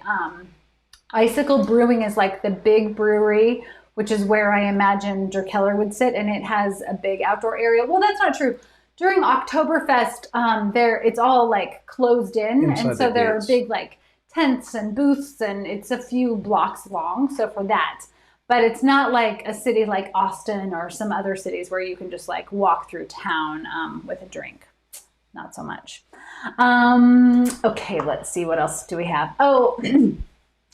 Icicle Brewing is like the big brewery, which is where I imagine Keller would sit, and it has a big outdoor area. Well, that's not true. During Oktoberfest, it's all like closed in, Inside and so the there gates. are big like tents and booths, and it's a few blocks long. So for that, but it's not like a city like Austin or some other cities where you can just like walk through town with a drink. Not so much. Okay, let's see. What else do we have? Oh,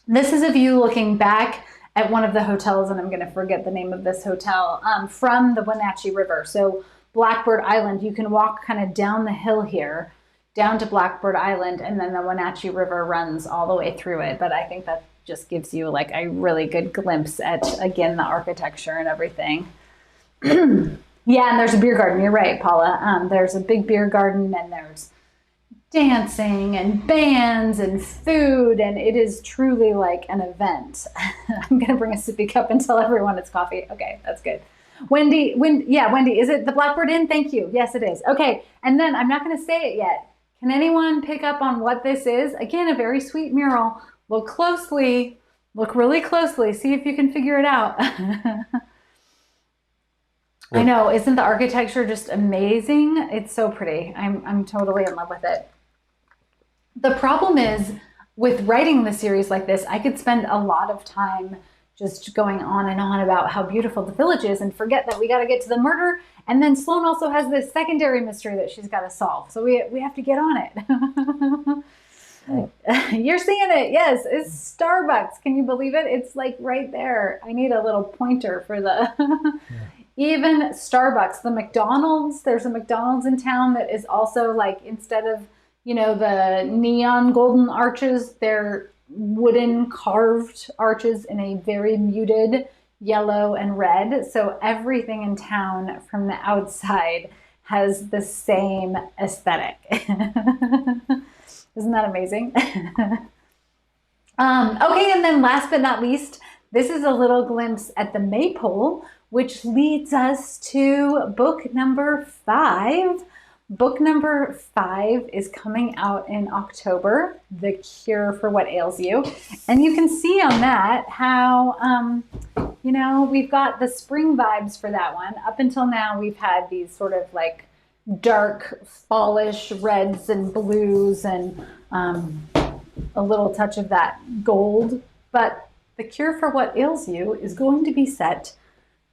this is a view looking back at one of the hotels, and I'm going to forget the name of this hotel, from the Wenatchee River. So Blackbird Island, you can walk kind of down the hill here, down to Blackbird Island, and then the Wenatchee River runs all the way through it. But I think that just gives you like a really good glimpse at, again, the architecture and everything. Yeah, and there's a beer garden. You're right, Paula. There's a big beer garden, and there's dancing and bands and food, and it is truly like an event. I'm going to bring a sippy cup and tell everyone it's coffee. Okay, that's good. Wendy, is it the Blackbird Inn? Thank you. Yes, it is. Okay, and then I'm not going to say it yet. Can anyone pick up on what this is? Again, a very sweet mural. Look closely. Look really closely. See if you can figure it out. I know, isn't the architecture just amazing? It's so pretty. I'm totally in love with it. The problem is with writing the series like this, I could spend a lot of time just going on and on about how beautiful the village is and forget that we got to get to the murder. And then Sloan also has this secondary mystery that she's got to solve. So we have to get on it. You're seeing it. Yes, it's Starbucks. Can you believe it? It's like right there. I need a little pointer for the... Even Starbucks, the McDonald's, there's a McDonald's in town that is also like, instead of, you know, the neon golden arches, they're wooden carved arches in a very muted yellow and red. So everything in town from the outside has the same aesthetic. Isn't that amazing? Okay, and then last but not least, this is a little glimpse at the maypole, which leads us to book number 5. Book number 5 is coming out in October, The Cure for What Ails You. And you can see on that how, you know, we've got the spring vibes for that one. Up until now, we've had these sort of like dark, fallish reds and blues and a little touch of that gold. But The Cure for What Ails You is going to be set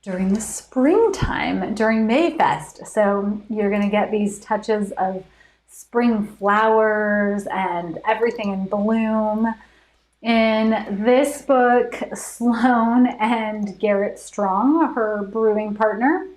during the springtime, during Mayfest. So you're going to get these touches of spring flowers and everything in bloom. In this book, Sloan and Garrett Strong, her brewing partner,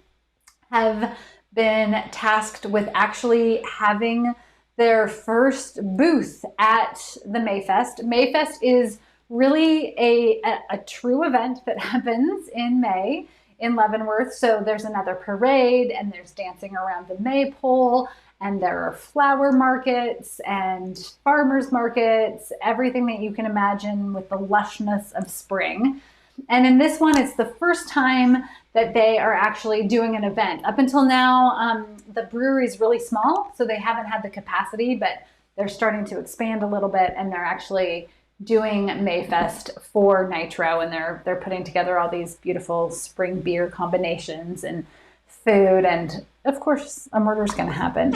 have been tasked with actually having their first booth at the Mayfest. Mayfest is really a true event that happens in May in Leavenworth. So there's another parade, and there's dancing around the maypole, and there are flower markets and farmers markets, everything that you can imagine with the lushness of spring. And in this one, it's the first time that they are actually doing an event. Up until now, the brewery is really small, so they haven't had the capacity, but they're starting to expand a little bit, and they're actually doing Mayfest for Nitro, and they're putting together all these beautiful spring beer combinations and food, and of course a murder's gonna happen.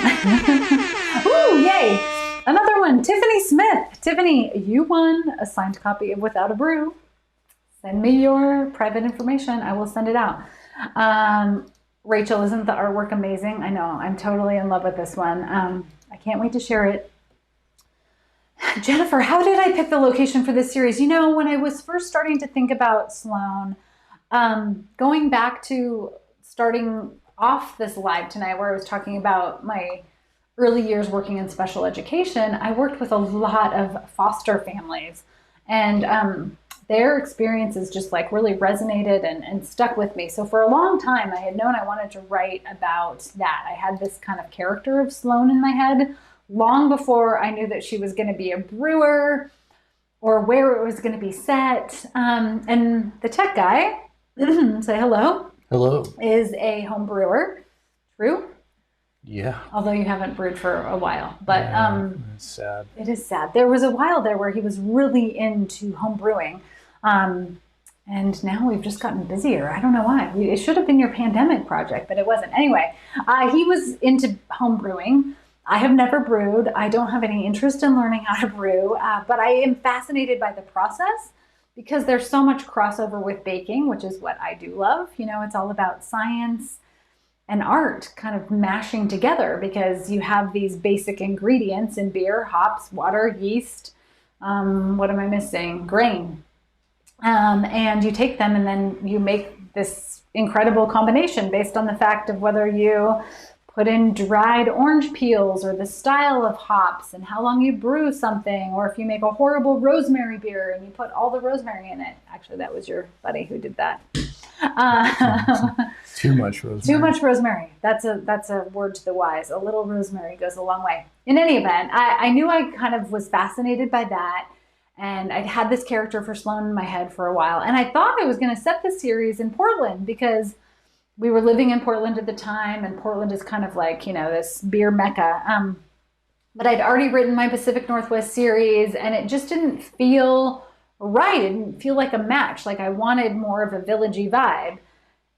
Ooh, yay! Another one, Tiffany Smith. Tiffany, you won a signed copy of Without a Brew. Send me your private information. I will send it out. Rachel, isn't the artwork amazing? I know, I'm totally in love with this one. I can't wait to share it. Jennifer, how did I pick the location for this series? You know, when I was first starting to think about Sloan, going back to starting off this live tonight where I was talking about my early years working in special education, I worked with a lot of foster families, and their experiences just like really resonated and stuck with me. So for a long time, I had known I wanted to write about that. I had this kind of character of Sloan in my head long before I knew that she was going to be a brewer or where it was going to be set. And the tech guy, say hello. Hello. Is a home brewer. True? Yeah. Although you haven't brewed for a while. But it's sad. It is sad. There was a while there where he was really into home brewing. And now we've just gotten busier. I don't know why. It should have been your pandemic project, but it wasn't. Anyway, he was into home brewing. I have never brewed. I don't have any interest in learning how to brew, but I am fascinated by the process because there's so much crossover with baking, which is what I do love. You know, it's all about science and art kind of mashing together because you have these basic ingredients in beer: hops, water, yeast. What am I missing? Grain. And you take them and then you make this incredible combination based on the fact of whether you put in dried orange peels or the style of hops and how long you brew something, or if you make a horrible rosemary beer and you put all the rosemary in it. Actually, that was your buddy who did that. Too much rosemary. Too much rosemary. That's a word to the wise. A little rosemary goes a long way. In any event, I knew I kind of was fascinated by that. And I'd had this character for Sloan in my head for a while. And I thought I was going to set the series in Portland because we were living in Portland at the time. And Portland is kind of like, you know, this beer mecca. But I'd already written my Pacific Northwest series and it just didn't feel right. It didn't feel like a match. Like I wanted more of a villagey vibe.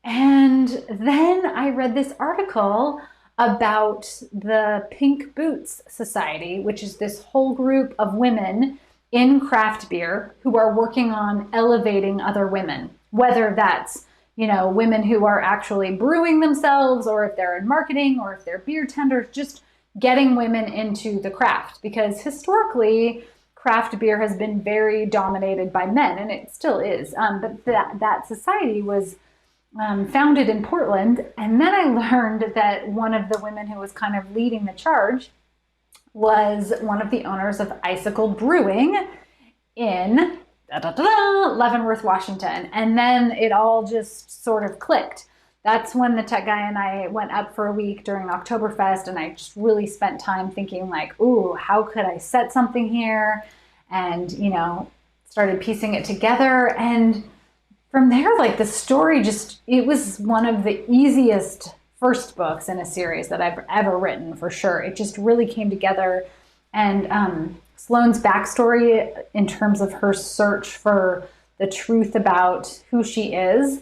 And then I read this article about the Pink Boots Society, which is this whole group of women in craft beer who are working on elevating other women, whether that's, you know, women who are actually brewing themselves, or if they're in marketing, or if they're beer tenders, just getting women into the craft. Because historically, craft beer has been very dominated by men, and it still is. But that society was founded in Portland. And then I learned that one of the women who was kind of leading the charge was one of the owners of Icicle Brewing in Leavenworth, Washington. And then it all just sort of clicked. That's when the tech guy and I went up for a week during Oktoberfest, and I just really spent time thinking like, ooh, how could I set something here? And, you know, started piecing it together. And from there, like the story just, it was one of the easiest first books in a series that I've ever written, for sure. It just really came together. And Sloan's backstory in terms of her search for the truth about who she is,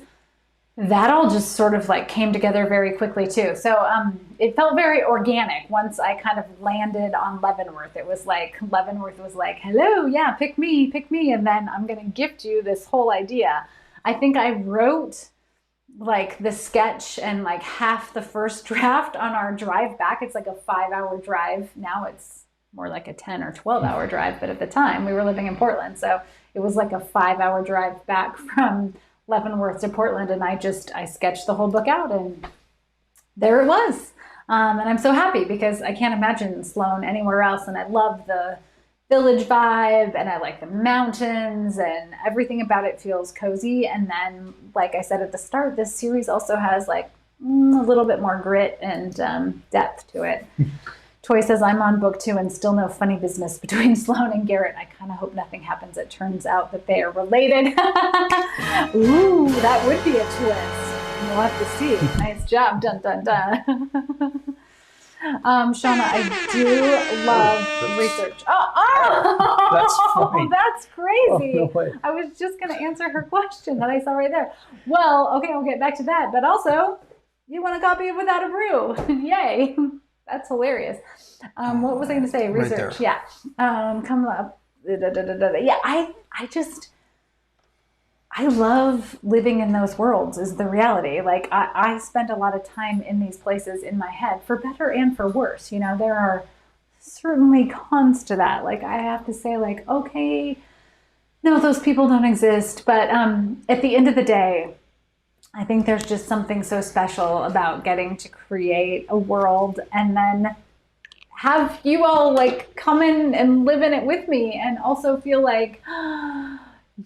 that all just sort of like came together very quickly too. So it felt very organic once I kind of landed on Leavenworth. It was like, Leavenworth was like, hello, yeah, pick me. And then I'm going to gift you this whole idea. I think I wrote like the sketch and like half the first draft on our drive back. It's like a 5-hour drive. Now it's more like a 10 or 12-hour drive. But at the time we were living in Portland. So it was like a 5-hour drive back from Leavenworth to Portland. And I sketched the whole book out and there it was. And I'm so happy because I can't imagine Sloan anywhere else. And I love the village vibe, and I like the mountains, and everything about it feels cozy. And then, like I said at the start, this series also has like a little bit more grit and depth to it. Toy says, I'm on book 2 and still no funny business between Sloan and Garrett. I kind of hope nothing happens. It turns out that they are related. Ooh, that would be a twist. We'll have to see. Nice job. Dun, dun, dun. Shauna, I do love research. That's funny. That's crazy. Oh, no way. I was just going to answer her question that I saw right there. Well, okay, I'll get back to that. But also, you want a copy of Without a Brew. Yay. That's hilarious. What was I going to say? Research. Right yeah. Come up. Yeah, I love living in those worlds is the reality. Like I spend a lot of time in these places in my head, for better and for worse. You know, there are certainly cons to that. Like I have to say like, okay, no, those people don't exist. But at the end of the day, I think there's just something so special about getting to create a world and then have you all like come in and live in it with me and also feel like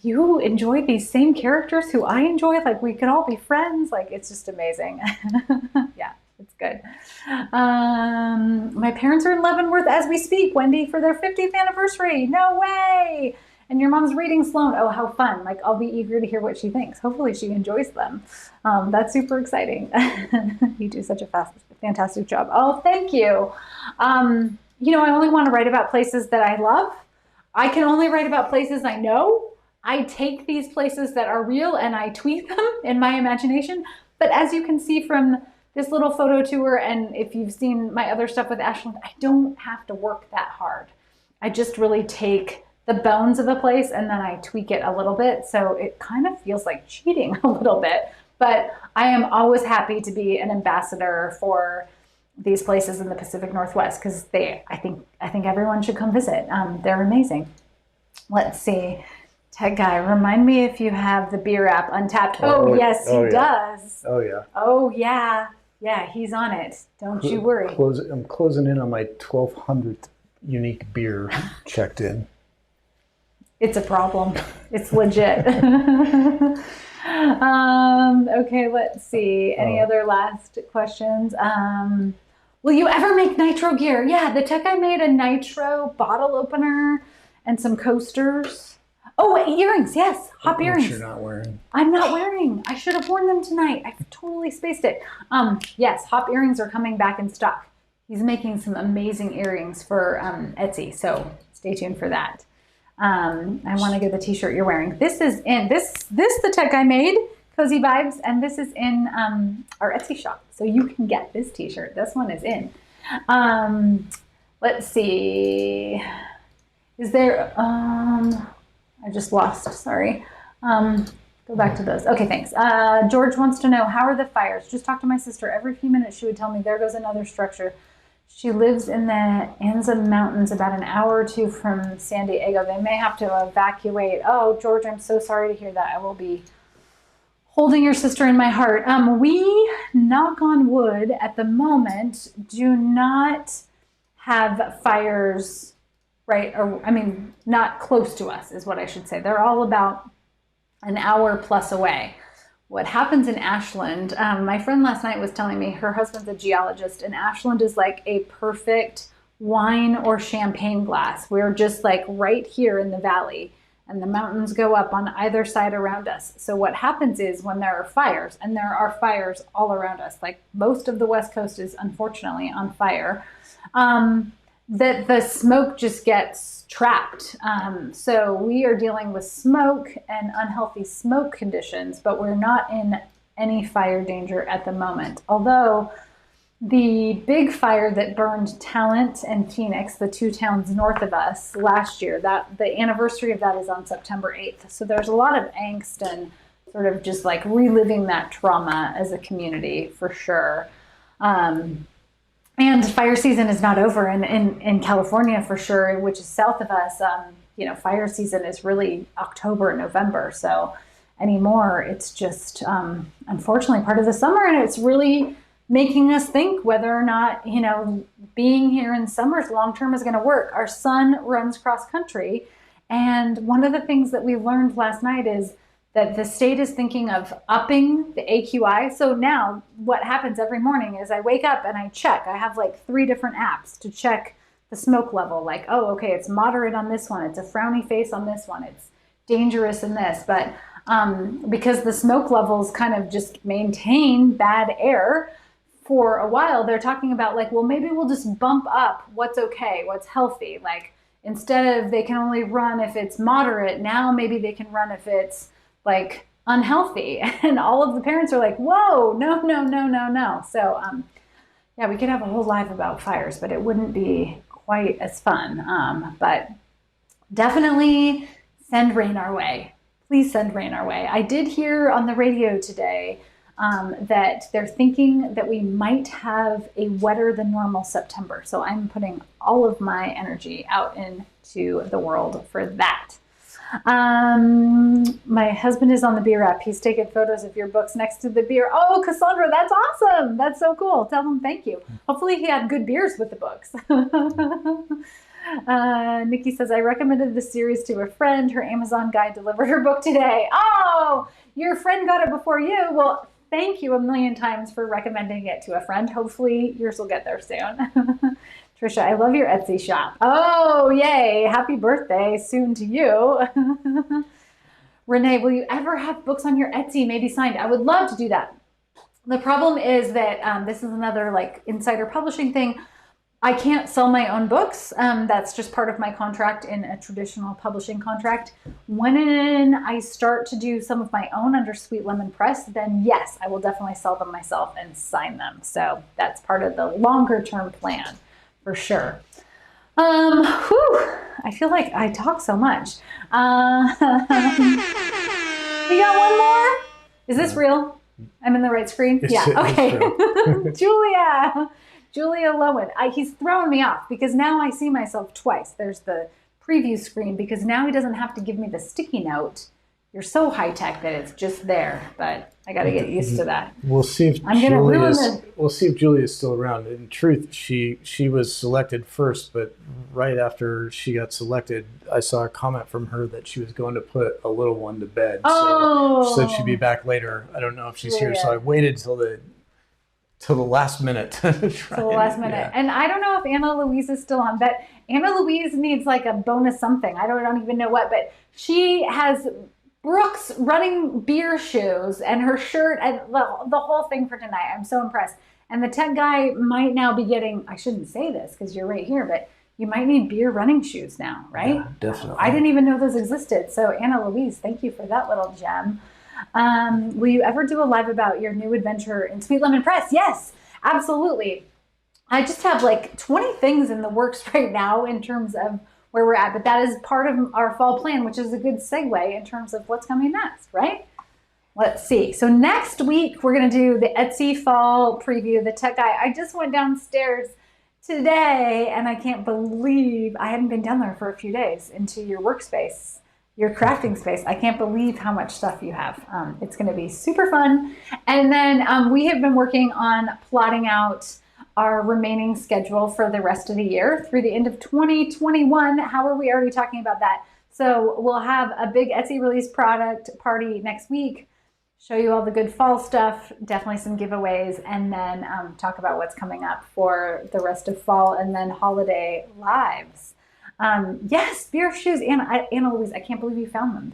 you enjoy these same characters who I enjoy. Like we could all be friends. Like it's just amazing. Yeah, it's good. My parents are in Leavenworth as we speak, Wendy, for their 50th anniversary. No way. And your mom's reading Sloan. Oh, how fun. Like, I'll be eager to hear what she thinks. Hopefully she enjoys them. That's super exciting. You do such a fantastic job. Oh, thank you. You know, I only want to write about places that I love. I can only write about places I know. I take these places that are real and I tweak them in my imagination. But as you can see from this little photo tour, and if you've seen my other stuff with Ashland, I don't have to work that hard. I just really take the bones of a place and then I tweak it a little bit. So it kind of feels like cheating a little bit, but I am always happy to be an ambassador for these places in the Pacific Northwest because I think everyone should come visit. They're amazing. Let's see. Tech Guy, remind me if you have the beer app Untapped. Oh yes, he does. Oh yeah. Oh yeah. Yeah, he's on it. Don't you worry. I'm closing in on my 1200th unique beer checked in. It's a problem. It's legit. Okay, let's see. Any other last questions? Will you ever make Nitro gear? Yeah, the tech guy made a Nitro bottle opener and some coasters. Oh, earrings. Yes, hop earrings. You're not wearing. I'm not wearing. I should have worn them tonight. I totally spaced it. Yes, hop earrings are coming back in stock. He's making some amazing earrings for Etsy, so stay tuned for that. I want to get the t-shirt you're wearing. This is in this the tech I made, Cozy Vibes, and this is in our Etsy shop. So you can get this t-shirt. This one is in. Let's see. Is there I just lost, sorry. Go back to those. Okay, thanks. George wants to know, how are the fires? Just talked to my sister. Every few minutes she would tell me, there goes another structure. She lives in the Anza Mountains about an hour or two from San Diego. They may have to evacuate. Oh, George, I'm so sorry to hear that. I will be holding your sister in my heart. We, knock on wood, at the moment, do not have fires, right? Or, I mean, not close to us is what I should say. They're all about an hour plus away. What happens in Ashland, my friend last night was telling me her husband's a geologist, and Ashland is like a perfect wine or champagne glass. We're just like right here in the valley, and the mountains go up on either side around us. So what happens is when there are fires, and there are fires all around us, like most of the West Coast is unfortunately on fire, that the smoke just gets trapped. So we are dealing with smoke and unhealthy smoke conditions, but we're not in any fire danger at the moment. Although the big fire that burned Talent and Phoenix, the two towns north of us last year, that the anniversary of that is on September 8th. So there's a lot of angst and sort of just like reliving that trauma as a community for sure. And fire season is not over in California for sure, which is south of us. You know, fire season is really October, November. So anymore, it's just unfortunately part of the summer, and it's really making us think whether or not, being here in summers long-term is going to work. Our son runs cross country. And one of the things that we learned last night is that the state is thinking of upping the AQI. So now what happens every morning is I wake up and I check. I have like 3 different apps to check the smoke level. Like, oh, okay, it's moderate on this one. It's a frowny face on this one. It's dangerous in this. But because the smoke levels kind of just maintain bad air for a while, they're talking about like, well, maybe we'll just bump up what's okay, what's healthy. Like instead of they can only run if it's moderate, now maybe they can run if it's like unhealthy. And all of the parents are like, whoa, no, no, no, no, no. So yeah, we could have a whole live about fires, but it wouldn't be quite as fun. But definitely send rain our way. Please send rain our way. I did hear on the radio today that they're thinking that we might have a wetter than normal September. So I'm putting all of my energy out into the world for that. My husband is on the beer app. He's taken photos of your books next to the beer. Oh, Cassandra, that's awesome. That's so cool. Tell him thank you. Hopefully he had good beers with the books. Nikki says, I recommended the series to a friend. Her Amazon guy delivered her book today. Oh, your friend got it before you. Well, thank you a million times for recommending it to a friend. Hopefully yours will get there soon. Trisha, I love your Etsy shop. Oh, yay. Happy birthday soon to you. Renee, will you ever have books on your Etsy, maybe signed? I would love to do that. The problem is that this is another like insider publishing thing. I can't sell my own books. That's just part of my contract in a traditional publishing contract. When I start to do some of my own under Sweet Lemon Press, then yes, I will definitely sell them myself and sign them. So that's part of the longer term plan for sure. I feel like I talk so much. You got one more? Is this real? I'm in the right screen? Yeah, okay. Julia Lowen. He's throwing me off because now I see myself twice. There's the preview screen because now he doesn't have to give me the sticky note. You're so high tech that it's just there, but I got to get used to that. We'll see if Julia's still around. In truth, she was selected first, but right after she got selected, I saw a comment from her that she was going to put a little one to bed. Oh. So she said she'd be back later. I don't know if she's here, so I waited till the last minute. Yeah. And I don't know if Anna Louise is still on, but Anna Louise needs like a bonus something. I don't even know what, but she has Brooks running beer shoes and her shirt and the whole thing for tonight. I'm so impressed. And the tech guy might now be getting, I shouldn't say this because you're right here, but you might need beer running shoes now, right? Yeah, definitely. I didn't even know those existed. So Anna Louise, thank you for that little gem. Will you ever do a live about your new adventure in Sweet Lemon Press? Yes, absolutely. I just have like 20 things in the works right now in terms of where we're at, but that is part of our fall plan, which is a good segue in terms of what's coming next, right? Let's see. So next week, we're going to do the Etsy fall preview, the tech guy. I just went downstairs today and I can't believe I hadn't been down there for a few days into your workspace. Your crafting space. I can't believe how much stuff you have. It's going to be super fun. And then we have been working on plotting out our remaining schedule for the rest of the year through the end of 2021. How are we already talking about that? So we'll have a big Etsy release product party next week, show you all the good fall stuff, definitely some giveaways, and then talk about what's coming up for the rest of fall and then holiday lives. Yes, beer shoes. Anna Louise, I can't believe you found them.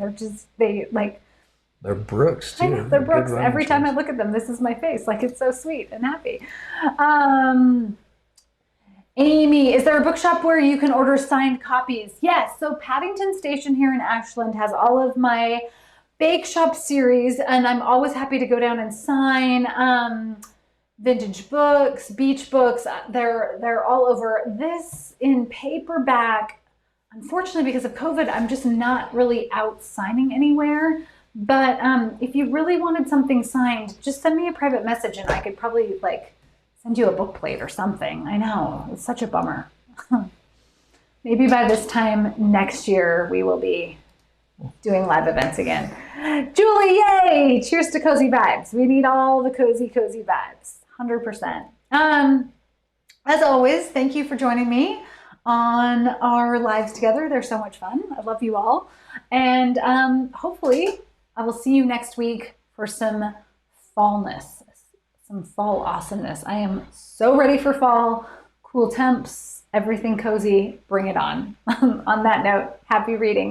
They're Brooks too. I know, they're Brooks. Every time I look at them, this is my face. Like it's so sweet and happy. Amy, is there a bookshop where you can order signed copies? Yes. So Paddington Station here in Ashland has all of my Bake Shop series, and I'm always happy to go down and sign vintage books, beach books. They're all over. This in paperback, unfortunately, because of COVID, I'm just not really out signing anywhere. But if you really wanted something signed, just send me a private message and I could probably like send you a book plate or something. I know, it's such a bummer. Maybe by this time next year, we will be doing live events again. Julie, yay! Cheers to cozy vibes. We need all the cozy vibes. 100%. As always, thank you for joining me on our lives together. They're so much fun. I love you all. And hopefully I will see you next week for some fallness, some fall awesomeness. I am so ready for fall, cool temps, everything cozy. Bring it on. On that note, happy reading.